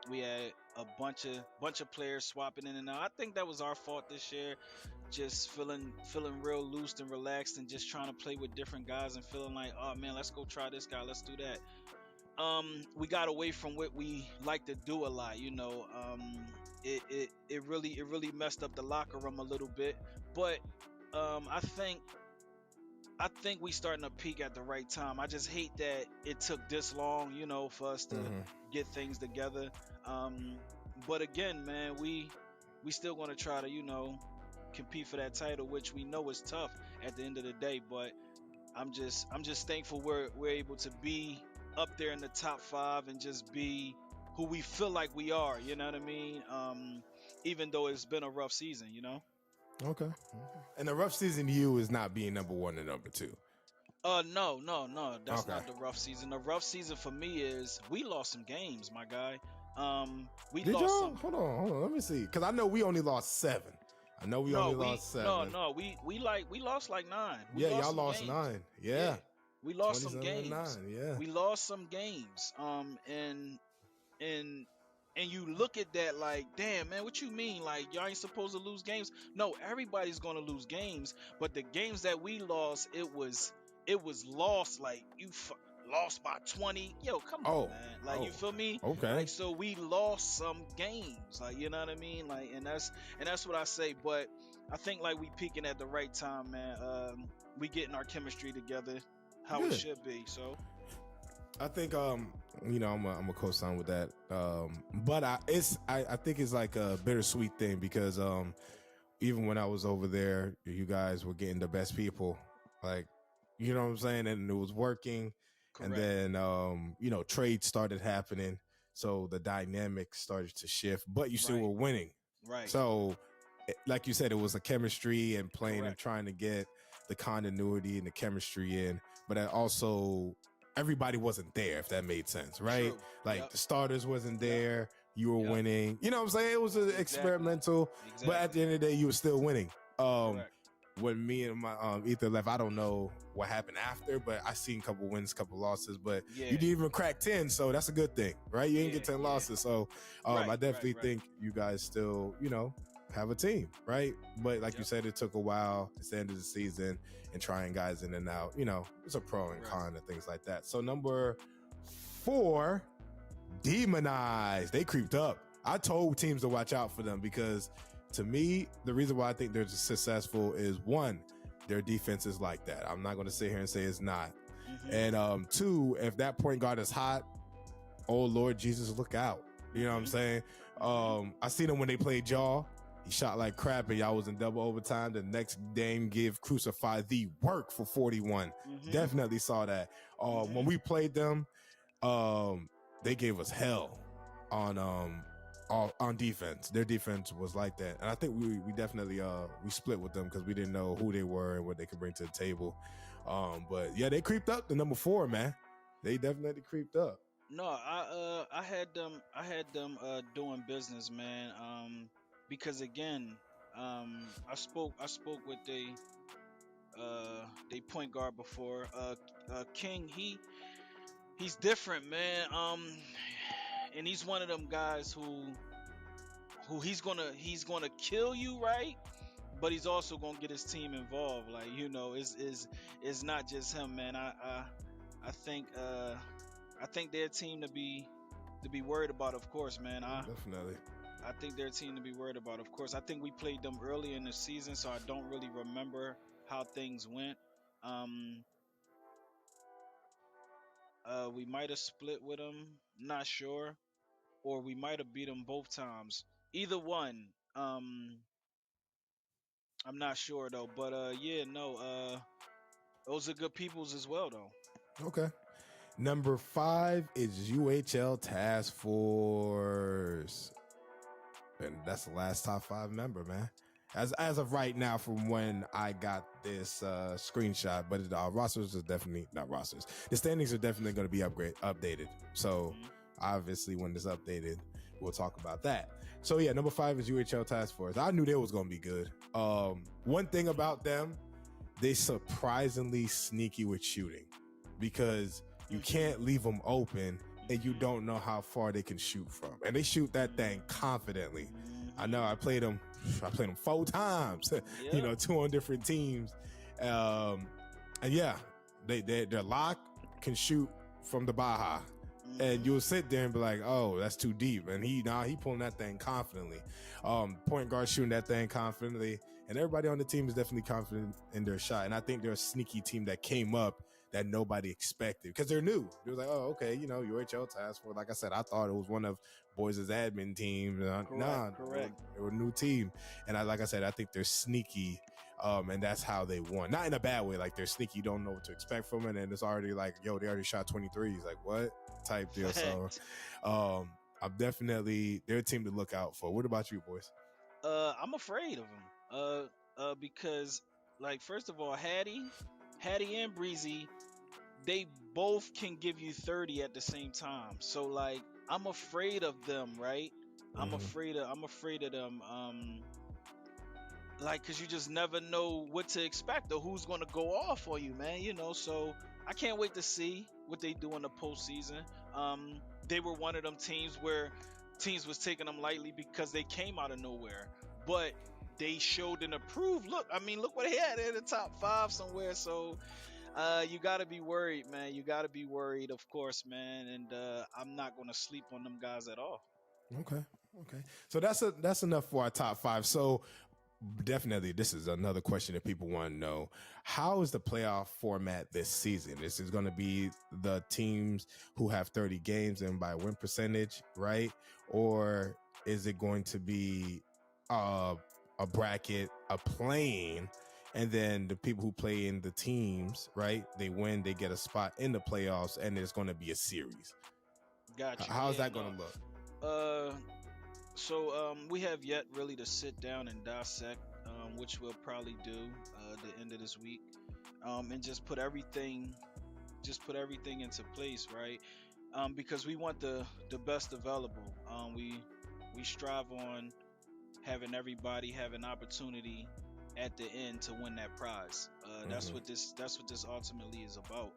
We had a bunch of players swapping in and out. I think that was our fault this year. Just feeling real loose and relaxed and just trying to play with different guys and feeling like, oh man, let's go try this guy, let's do that. We got away from what we like to do a lot, you know. It really messed up the locker room a little bit, but I think we starting to peak at the right time. I just hate that it took this long, you know, for us to get things together. But again, man, we still going to try to, you know, compete for that title, which we know is tough at the end of the day. But I'm just thankful we're able to be up there in the top 5 and just be who we feel like we are. You know what I mean? Even though it's been a rough season, you know. Okay. And the rough season to you is not being number 1 and number 2. No. That's not the rough season. The rough season for me is we lost some games, my guy. Did y'all? Hold on. Let me see. Because I know we only lost 7. I know we only lost 7. No. We lost like 9. Y'all lost 9. Yeah. We lost some 27 and games. 9. Yeah. We lost some games. And you look at that like, damn, man, what you mean? Like, y'all ain't supposed to lose games? No, everybody's gonna lose games, but the games that we lost, it was lost like you lost by 20. Yo, come on, man. Like, you feel me? Okay. Like, so we lost some games. Like, you know what I mean? Like, and that's what I say. But I think like we peaking at the right time, man. We getting our chemistry together, how it should be. So I think you know, I'm a co-sign with that. But I think it's like a bittersweet thing because even when I was over there, you guys were getting the best people, like, you know what I'm saying, and it was working. Correct. And then you know, trades started happening, so the dynamic started to shift. But you still were winning, right? So, like you said, it was a chemistry and playing and trying to get the continuity and the chemistry in, but also everybody wasn't there, if that made sense, right? True. Like the starters wasn't there. You were winning. You know what I'm saying? It was an experimental, but at the end of the day, you were still winning. When me and my Ether left, I don't know what happened after, but I seen a couple wins, couple losses, but you didn't even crack 10, so that's a good thing, right? You didn't get 10 losses, so I definitely think you guys still, you know, have a team, right? But like you said, it took a while. It's the end of the season and trying guys in and out. You know, it's a pro and con and things like that. So number 4, Demonized. They creeped up. I told teams to watch out for them because to me, the reason why I think they're successful is 1, their defense is like that. I'm not going to sit here and say it's not. And 2, if that point guard is hot, oh Lord Jesus, look out. You know what I'm saying? I seen him when they played y'all. He shot like crap and y'all was in double overtime. The next game give Crucify the work for 41. Definitely saw that. When we played them, they gave us hell on defense. Their defense was like that. And I think we definitely we split with them because we didn't know who they were and what they could bring to the table. But yeah, they creeped up to number 4, man. They definitely creeped up. No, I had them doing business, man. Because again, I spoke with they point guard before. King, he's different, man. And he's one of them guys who he's gonna kill you, right? but he's also gonna get his team involved. Like, it's not just him, man. I think I think their team to be worried about, of course, man. Definitely. I think their team to be worried about, of course. I think we played them early in the season, so I don't really remember how things went. Um, we might have split with them, not sure, or we might have beat them both times. Either one. I'm not sure though, but yeah, no, those are good peoples as well, though. Okay. Number 5 is UHL Task Force. And that's the last top 5 member, man. As of right now, from when I got this screenshot, but rosters are definitely not rosters. The standings are definitely going to be updated. So obviously, when it's updated, we'll talk about that. So yeah, number 5 is UHL Task Force. I knew they was going to be good. One thing about them, they surprisingly sneaky with shooting, because you can't leave them open and you don't know how far they can shoot from. And they shoot that thing confidently. I know I played them 4 times, Yeah. 2 on different teams. And yeah, their lock can shoot from the Baja. And you'll sit there and be like, oh, that's too deep. And he pulling that thing confidently. Point guard shooting that thing confidently. And everybody on the team is definitely confident in their shot. And I think they're a sneaky team that came up that nobody expected, because they're new. It was like, oh, okay, UHL Task Force. Like I said, I thought it was one of Boys' admin teams. Correct. They were a new team. And like I said, I think they're sneaky. And that's how they won. Not in a bad way. Like, they're sneaky, you don't know what to expect from it. And it's already like, yo, they already shot 23s. Like, what? Type deal. So I'm definitely, they're a team to look out for. What about you, boys? I'm afraid of them. Because, like, first of all, Hattie and Breezy, they both can give you 30 at the same time. So, like, I'm afraid of them, right? I'm afraid of them. Like, cause you just never know what to expect or who's gonna go off on you, man. So I can't wait to see what they do in the postseason. They were one of them teams where teams was taking them lightly because they came out of nowhere, but they showed and approved. Look what they had in the top 5 somewhere. So you gotta be worried, man. You gotta be worried, of course, man. And I'm not gonna sleep on them guys at all. Okay. So that's enough for our top 5. So definitely, this is another question that people want to know. How is the playoff format this season? This is going to be the teams who have 30 games and by win percentage, right? Or is it going to be a bracket, a plane, and then the people who play in the teams, right? They win, they get a spot in the playoffs, and it's going to be a series. Gotcha. How's that going to look? So we have yet really to sit down and dissect, which we'll probably do the end of this week, and just put everything into place, right? Because we want the best available. We strive on having everybody have an opportunity at the end to win that prize. That's what this ultimately is about.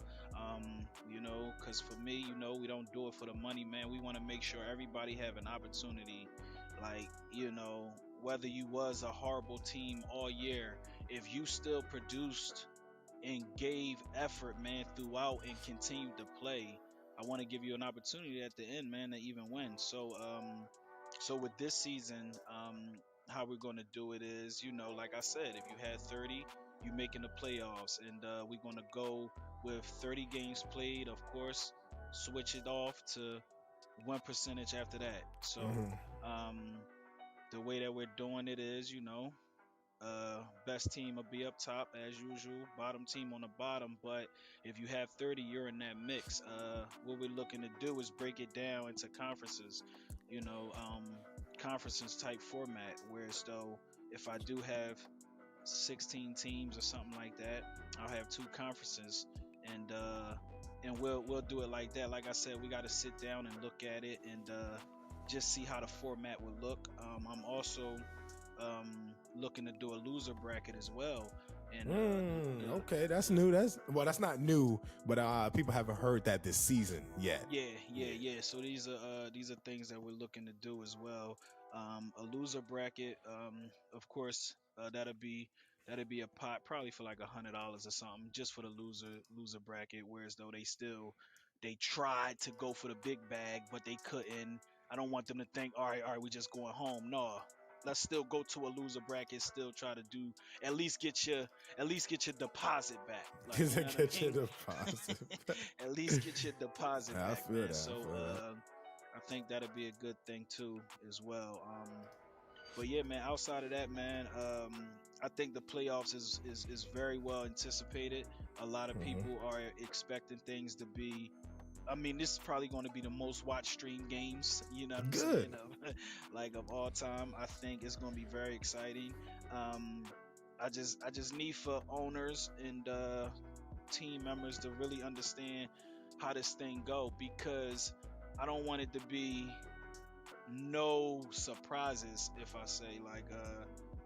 Because for me, we don't do it for the money, man. We want to make sure everybody have an opportunity. Like, whether you was a horrible team all year, if you still produced and gave effort, man, throughout and continued to play, I want to give you an opportunity at the end, man, to even win. So with this season, how we're going to do it is, like I said, if you had 30, you making the playoffs, and we're going to go with 30 games played, of course, switch it off to win percentage after that. So the way that we're doing it is, best team will be up top as usual, bottom team on the bottom. But if you have 30, you're in that mix. What we're looking to do is break it down into conferences, conferences type format, whereas though if I do have 16 teams or something like that, I'll have 2 conferences, and we'll do it like that. Like I said, we got to sit down and look at it and just see how the format would look. I'm also looking to do a loser bracket as well. And okay, that's new. That's not new, but people haven't heard that this season yet. Yeah. So these are things that we're looking to do as well. A loser bracket, of course, That'll be a pot probably for like $100 or something just for the loser bracket. Whereas though they tried to go for the big bag, but they couldn't. I don't want them to think, all right, we just going home. No, let's still go to a loser bracket. Still try to do at least get your deposit back. Like, you know what I Get your mean? deposit. At least get your deposit I back, feel man. that. So I feel that. I think that'll be a good thing too as well. But yeah, man. Outside of that, man, I think the playoffs is very well anticipated. A lot of Mhm. people are expecting things to be. I mean, this is probably going to be the most watched stream games. You know what I'm Good. saying? Like of all time, I think it's going to be very exciting. Um, I just need for owners and team members to really understand how this thing go, because I don't want it to be no surprises. If I say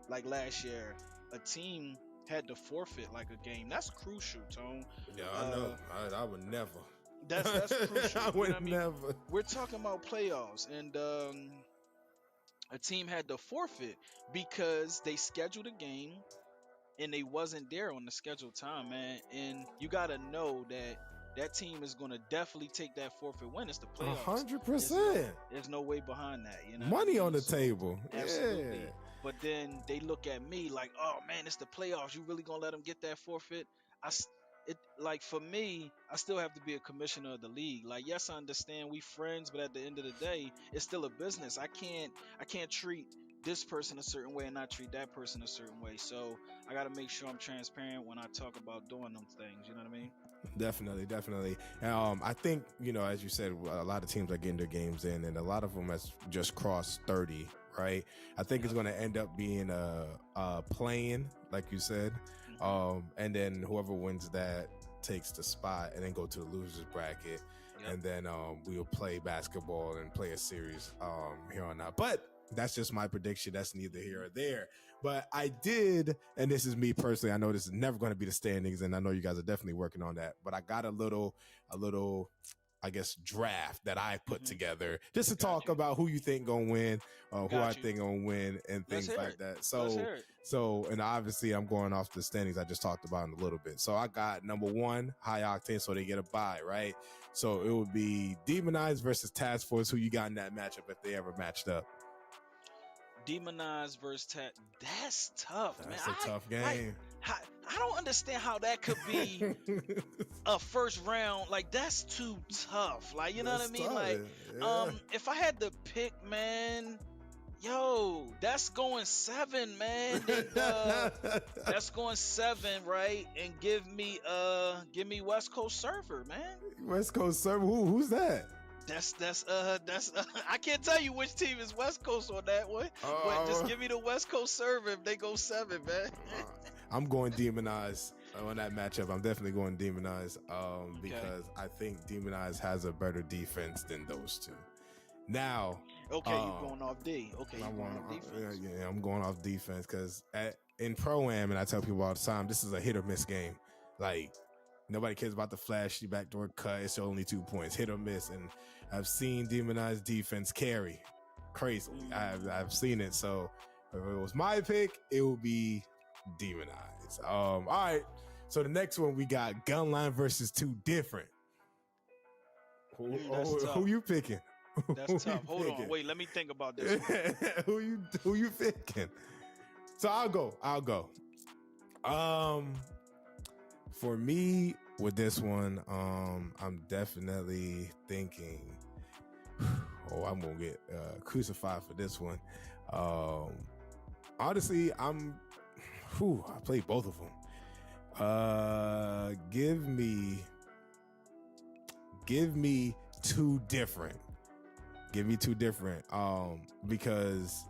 like last year, a team had to forfeit like a game. That's crucial, Tone. Yeah, I know. I would never. That's crucial. I You know would what I mean? never. We're talking about playoffs, and a team had to forfeit because they scheduled a game and they wasn't there on the scheduled time, man. And you gotta know that that team is gonna definitely take that forfeit win. It's the playoffs. 100%. There's no way behind that. You know, what I Money mean? on the So, table. absolutely. Yeah. But then they look at me like, oh man, it's the playoffs. You really gonna let them get that forfeit? It like for me, I still have to be a commissioner of the league. Like, yes, I understand we friends, but at the end of the day, it's still a business. I can't treat this person a certain way and not treat that person a certain way. So I got to make sure I'm transparent when I talk about doing them things. You know what I mean? Definitely, definitely. I think, as you said, a lot of teams are getting their games in, and a lot of them has just crossed 30, right? I think it's going to end up being a play-in, like you said, and then whoever wins that takes the spot, and then go to the losers bracket, and then we'll play basketball and play a series here on out. But that's just my prediction. That's neither here or there. But I did, and this is me personally, I know this is never going to be the standings, and I know you guys are definitely working on that, but I got a little, I guess, draft that I put together just to talk about who you think gonna win, who I think gonna win, and things like that. So, and obviously I'm going off the standings I just talked about in a little bit. So I got number 1, High Octane, so they get a bye, right? So it would be Demonized versus Task Force. Who you got in that matchup if they ever matched up? Demonized versus that's tough, man. That's a tough game. I don't understand how that could be a first round. Like, that's too tough. Like, you know what I mean? Tough. Like, if I had to pick, man, yo, that's going 7, man. And, that's going 7, right? And give me West Coast Surfer, man. West Coast Surfer. Who's that? That's I can't tell you which team is West Coast on that one, but just give me the West Coast Server if they go 7, man. I'm going Demonized on that matchup. I'm definitely going Demonized because I think Demonized has a better defense than those two. Now, okay, you're going off D. Okay, you're going off defense. Yeah, I'm going off defense because in Pro-Am, and I tell people all the time, this is a hit or miss game. Like, nobody cares about the flashy backdoor cut. It's only 2 points, hit or miss. And I've seen Demonized defense carry crazily. I've seen it. So if it was my pick, it would be Demonized. All right. So the next one we got Gunline versus Two Different. Who you picking? That's tough. Hold on. Wait, let me think about this one. who you picking? So I'll go. For me, with this one, I'm definitely thinking, I'm gonna get crucified for this one. Honestly, I play both of them. Give me Two Different. Give me Two Different. Because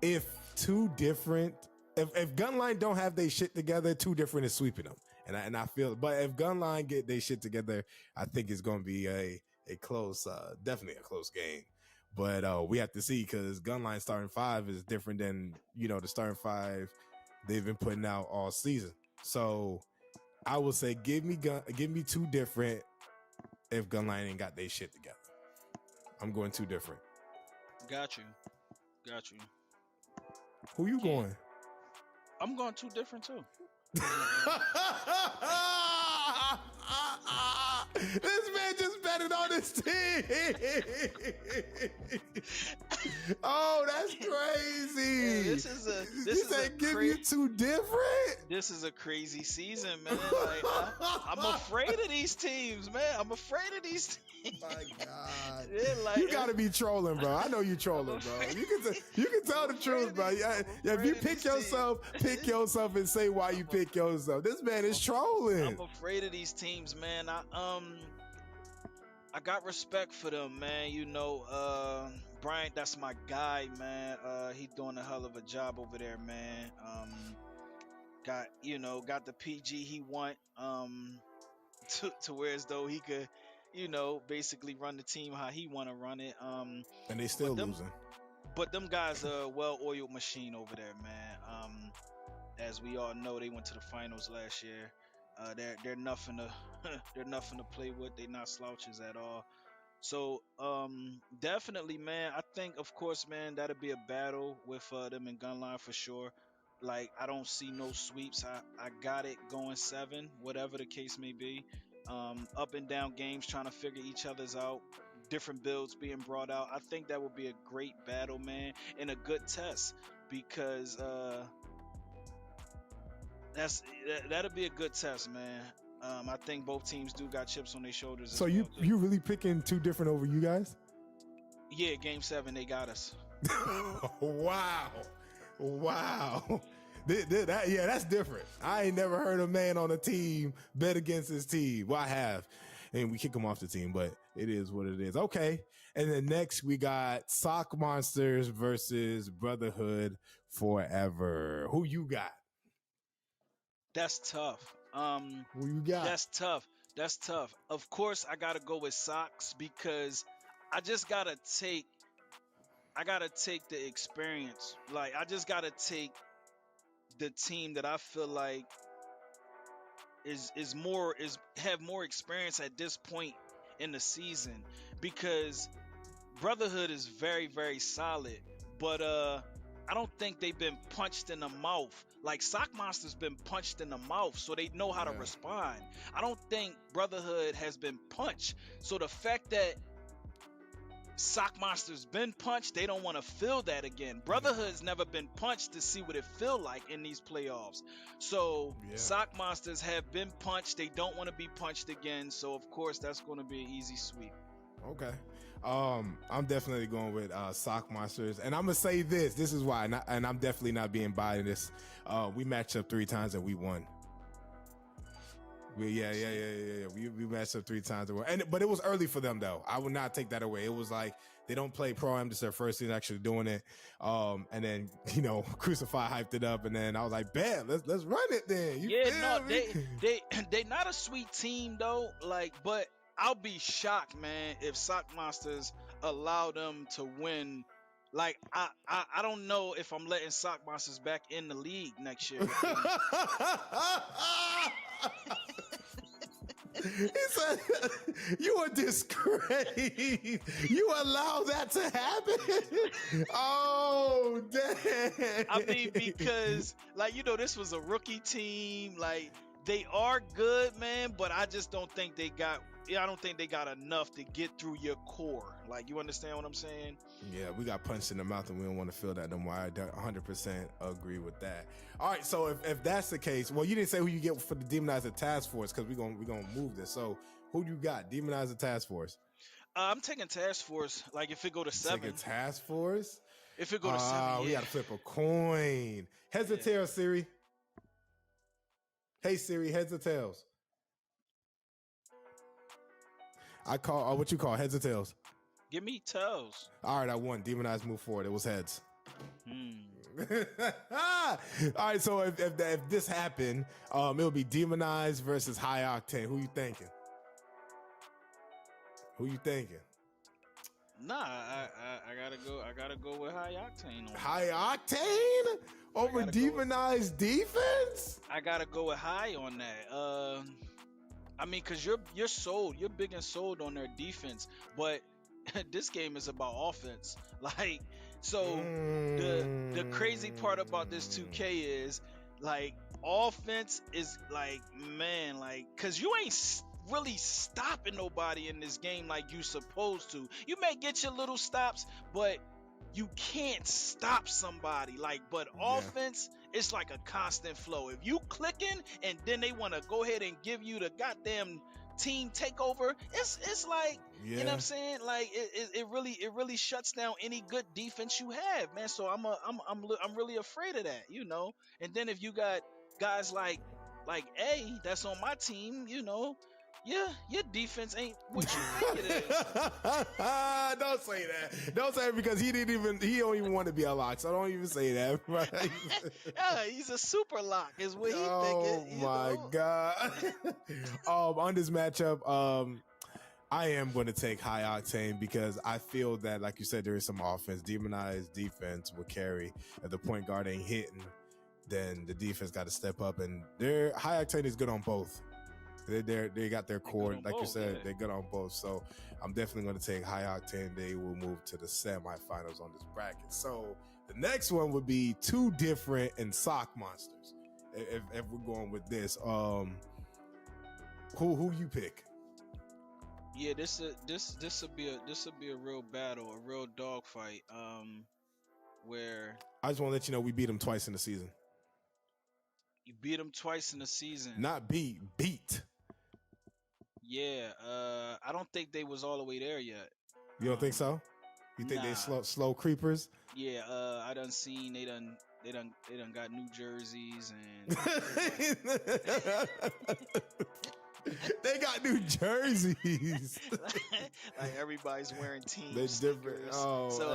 if Gunline don't have their shit together, Two Different is sweeping them. And I feel, but if Gunline get their shit together, I think it's going to be a close, definitely a close game. But we have to see, because Gunline starting 5 is different than, the starting 5 they've been putting out all season. So I will say, give me Two Different if Gunline ain't got their shit together. I'm going Two Different. Got you. Who you going? I'm going two different too. This man just betted on his team. Oh, that's crazy. Yeah, He said give you two different. This is a crazy season, man. Like I'm afraid of these teams, man. I'm afraid of these teams. My God, Yeah, you gotta be trolling, bro. I know you trolling, bro. You can tell the truth, bro. Yeah, if you pick yourself and say why you pick yourself. This man is trolling. I'm afraid of these teams, man. I got respect for them, man. You know, Bryant, that's my guy, man. He's doing a hell of a job over there, man. Got the PG he want, to where as though he could, basically run the team how he want to run it. And they still losing. But them guys are a well-oiled machine over there, man. As we all know, they went to the finals last year. They're nothing to they're nothing to play with. They're not slouches at all. So definitely, man. I think, of course, man, that'll be a battle with them in Gunline for sure. Like, I don't see no sweeps. I got it going 7, whatever the case may be. Up and down games, trying to figure each other's out. Different builds being brought out. I think that would be a great battle, man, and a good test because that'll be a good test, man. I think both teams do got chips on their shoulders. So you really picking two different over you guys? Yeah, Game 7 they got us. Wow. That's different. I ain't never heard a man on a team bet against his team. Well, I have, and we kick him off the team, but it is what it is. Okay, and then next we got Sock Monsters versus Brotherhood Forever. Who you got? That's tough. Who you got? That's tough. Of course, I gotta go with Socks because I just gotta take the experience. Like, I just gotta take the team that I feel like have more experience at this point in the season, because Brotherhood is very, very solid, but I don't think they've been punched in the mouth. Like, Sock Monster's been punched in the mouth, so they know how to respond. I don't think Brotherhood has been punched. So the fact that Sock Monster's been punched, they don't want to feel that again. Brotherhood's never been punched to see what it feel like in these playoffs. So Sock Monsters have been punched. They don't want to be punched again. So of course that's going to be an easy sweep. Okay. I'm definitely going with Sock Monsters, and I'm gonna say this is why, and I'm definitely not being biased. We matched up 3 times and we won. We matched up 3 times and won. But it was early for them though. I would not take that away. It was like they don't play Pro-Am. This is their first season actually doing it. And then Crucify hyped it up, and then I was like, "Bam, let's run it then." They not a sweet team though. Like, but I'll be shocked, man, if Sock Monsters allow them to win. Like, I don't know if I'm letting Sock Monsters back in the league next year. He said, "You a disgrace. You allow that to happen." Oh, damn. I mean, because, like, this was a rookie team. Like, they are good, man, but I just don't think they got enough to get through your core. Like, you understand what I'm saying? Yeah, we got punched in the mouth and we don't want to feel that no more. I 100% agree with that. All right, so if that's the case, well, you didn't say who you get for the Demonizer Task Force, because we're gonna move this. So who do you got? Demonizer Task Force. I'm taking Task Force. Like, if it go to 7. Taking Task Force? If it go to 7, we gotta flip a coin. Heads or tails, Siri? Hey Siri, heads or tails? I call what you call heads or tails? Give me tails. All right, I won. Demonized move forward. It was heads. All right, so if this happened, it'll be Demonized versus High Octane. Who you thinking? Nah, I gotta go with High Octane. High Octane over Demonized defense? I gotta go with High on that. I mean, cause you're sold. You're big and sold on their defense, but this game is about offense. Like, so the crazy part about this 2K is, Like offense is like, man, like, cause you ain't really stopping nobody in this game like you supposed to. You may get your little stops, but you can't stop somebody. Like, but offense, it's like a constant flow. If you clicking and then they want to go ahead and give you the goddamn team takeover, it's like, you know what I'm saying? Like it really shuts down any good defense you have, man. So I'm really afraid of that, you know. And then if you got guys like A that's on my team, you know, yeah, your defense ain't what you think it is. Don't say that. Don't say it because he don't even want to be a lock. So don't even say that. Right? Yeah, he's a super lock is what he thinking. Oh my God. On this matchup, I am going to take High Octane because I feel that, like you said, there is some offense. Demonized defense will carry. If the point guard ain't hitting, then the defense got to step up. And High Octane is good on both. They got their core, like you said, they're good on both. So I'm definitely going to take High Octane. They will move to the semifinals on this bracket. So the next one would be two different and sock monsters. If we're going with this, who you pick? Yeah, this will be a real battle, a real dogfight. Where I just want to let you know we beat them twice in the season. You beat them twice in the season. Not beat. Yeah, I don't think they was all the way there yet. You don't think so? You think they slow creepers? Yeah, I done seen they done got New Jerseys and they got New Jerseys. like everybody's wearing team They're different. stickers. Oh, so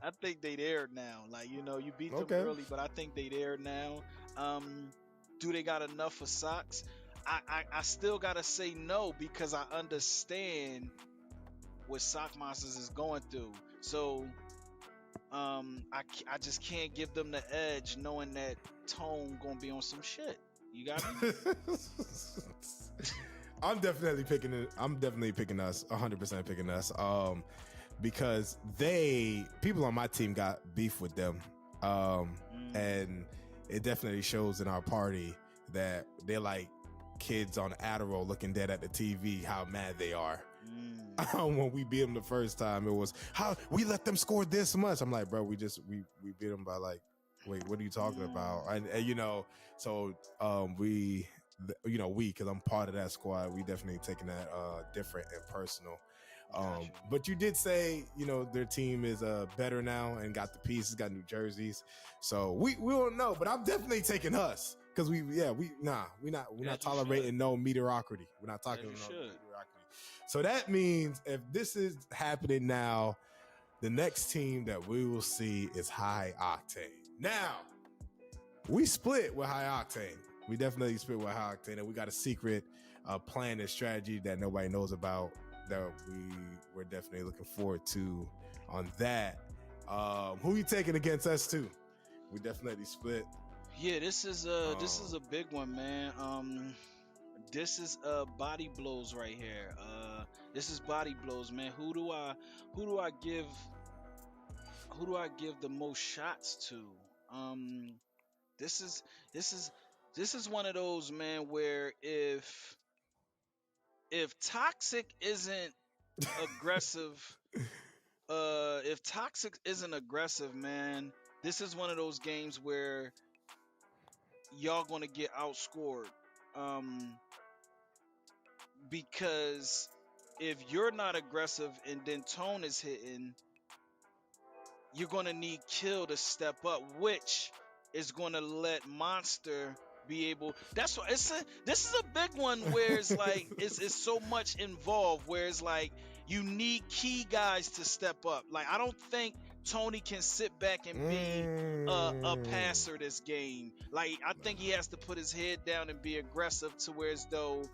I think they there now. Like, you know, you beat them early, but I think they there now. Do they got enough for socks? I still gotta say no because I understand what Sock Monsters is going through. So I just can't give them the edge knowing that Tone gonna be on some shit. You got me? I'm definitely picking us, 100% picking us. Because people on my team got beef with them. And it definitely shows in our party that they're like kids on Adderall looking dead at the TV, how mad they are. When we beat them the first time, it was how we let them score this much. I'm like, bro, we beat them by like, wait, what are you talking about? And you know, so because I'm part of that squad, we definitely taking that different and personal. But you did say, you know, their team is better now and got the pieces, got New Jerseys. So we don't know, but I'm definitely taking us because we're not tolerating no mediocrity. We're not talking about mediocrity. So that means if this is happening now, the next team that we will see is High Octane. Now, we split with High Octane. We definitely split with High Octane, and we got a secret plan and strategy that nobody knows about that we're definitely looking forward to on that. Who you taking against us too? We definitely split. Yeah, this is a big one, man. This is body blows right here. This is body blows, man. Who do I give the most shots to? This is one of those, man, where if Toxic isn't aggressive, man, this is one of those games where y'all gonna get outscored. Because if you're not aggressive and then Tone is hitting, you're gonna need Kill to step up, which is gonna let Monster be able. That's why this is a big one where it's like it's so much involved. Where it's like you need key guys to step up. Like I don't think Tony can sit back and be a passer this game. Like I think he has to put his head down and be aggressive to where as though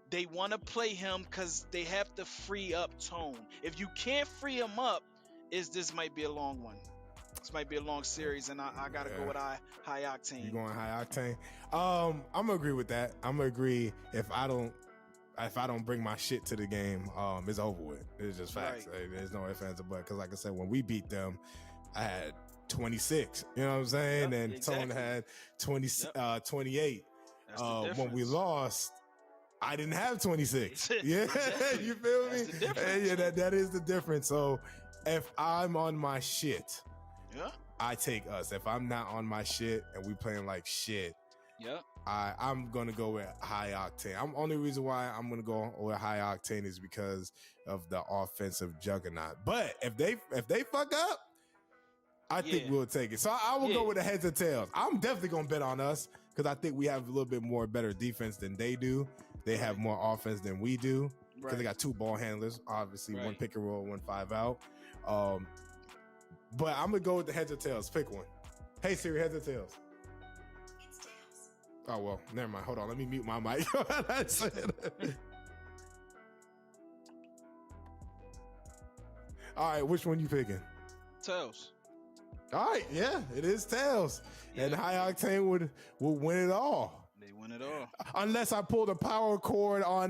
they want to play him because they have to free up Tone. If you can't free him up, this might be a long one. This might be a long series, and I gotta go with High Octane. You going High Octane? I'm gonna agree with that. I'm gonna agree if I don't bring my shit to the game, it's over with. It's just facts. Right. There's no ifs, ands, or buts. Because like I said, when we beat them, I had 26. You know what I'm saying? Yep, And exactly. Tone had 28. That's the difference. When we lost, I didn't have 26. Yeah, Exactly. you feel That's me? the difference. Yeah, that is the difference. So if I'm on my shit, Yeah. I take us. If I'm not on my shit and we playing like shit, Yeah. I'm gonna go with high octane. Only reason why I'm gonna go with high octane is because of the offensive juggernaut. But if they fuck up, I think we'll take it. So I will go with the heads or tails. I'm definitely gonna bet on us because I think we have a little bit more better defense than they do. They have more offense than we do because they got 2 ball handlers, obviously, 1 pick and roll, 1 5 out. But I'm gonna go with the heads or tails. Pick one. Hey Siri, heads or tails? It's tails. Oh well, never mind. Hold on, let me mute my mic. All right, which one you picking? Tails. All right, yeah, it is tails. Yeah. And high octane would win it all. They win it all. Unless I pull the power cord on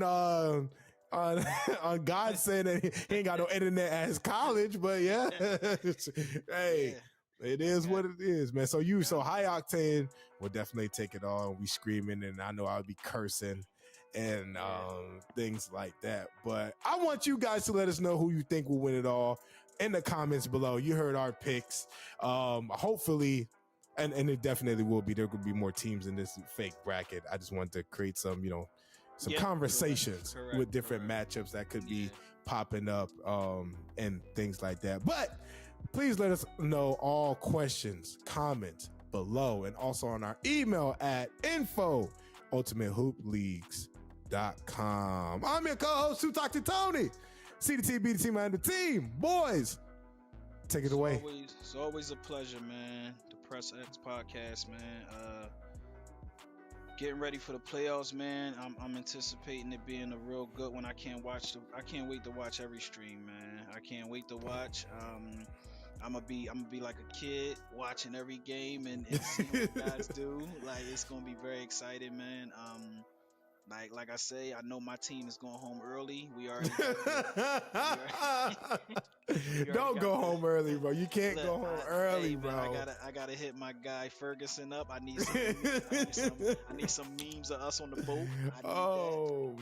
God saying that he ain't got no internet at his college, but yeah. Hey, it is what it is, man. So high octane will definitely take it all. We screaming, and I know I'll be cursing and things like that. But I want you guys to let us know who you think will win it all in the comments below. You heard our picks. Hopefully, and it definitely will be. There could be more teams in this fake bracket. I just wanted to create some conversations with different matchups that could be popping up and things like that. But please let us know all questions, comments below, and also on our email at info@ultimatehooopleagues.com. I'm your co-host, Talk to Tony. CDT, BDT, man, the team. Boys, take it away. It's always a pleasure, man. The Press X podcast, man. Getting ready for the playoffs, man. I'm anticipating it being a real good one. I can't wait to watch every stream, man. I can't wait to watch. I'm gonna be like a kid watching every game and seeing what you guys do. Like, it's gonna be very exciting, man. Like I say, I know my team is going home early. We already Don't go home early, bro. You can't go home early, bro. Man, I gotta hit my guy Ferguson up. I need some memes of us on the boat.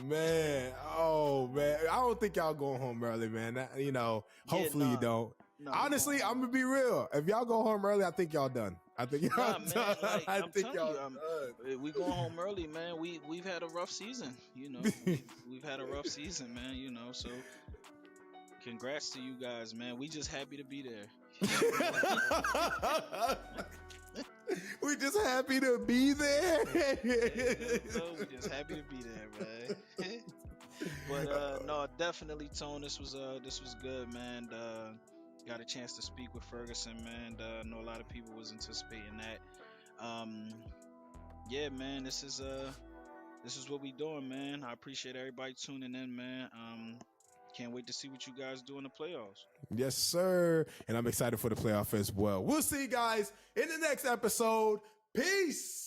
Man. I don't think y'all going home early, man. Hopefully you don't. No, honestly, I'm gonna be real. If y'all go home early, I think y'all done. I think y'all done. Like, I think y'all done. We going home early, man. We've had a rough season, we've had a rough season, man. So congrats to you guys, man. We just happy to be there. We just happy to be there. We just happy to be there, man. But no, definitely, Tone. This was good, man. Got a chance to speak with Ferguson, man. I know a lot of people was anticipating that. Yeah, man. This is what we doing, man. I appreciate everybody tuning in, man. Can't wait to see what you guys do in the playoffs. Yes, sir. And I'm excited for the playoff as well. We'll see you guys in the next episode. Peace.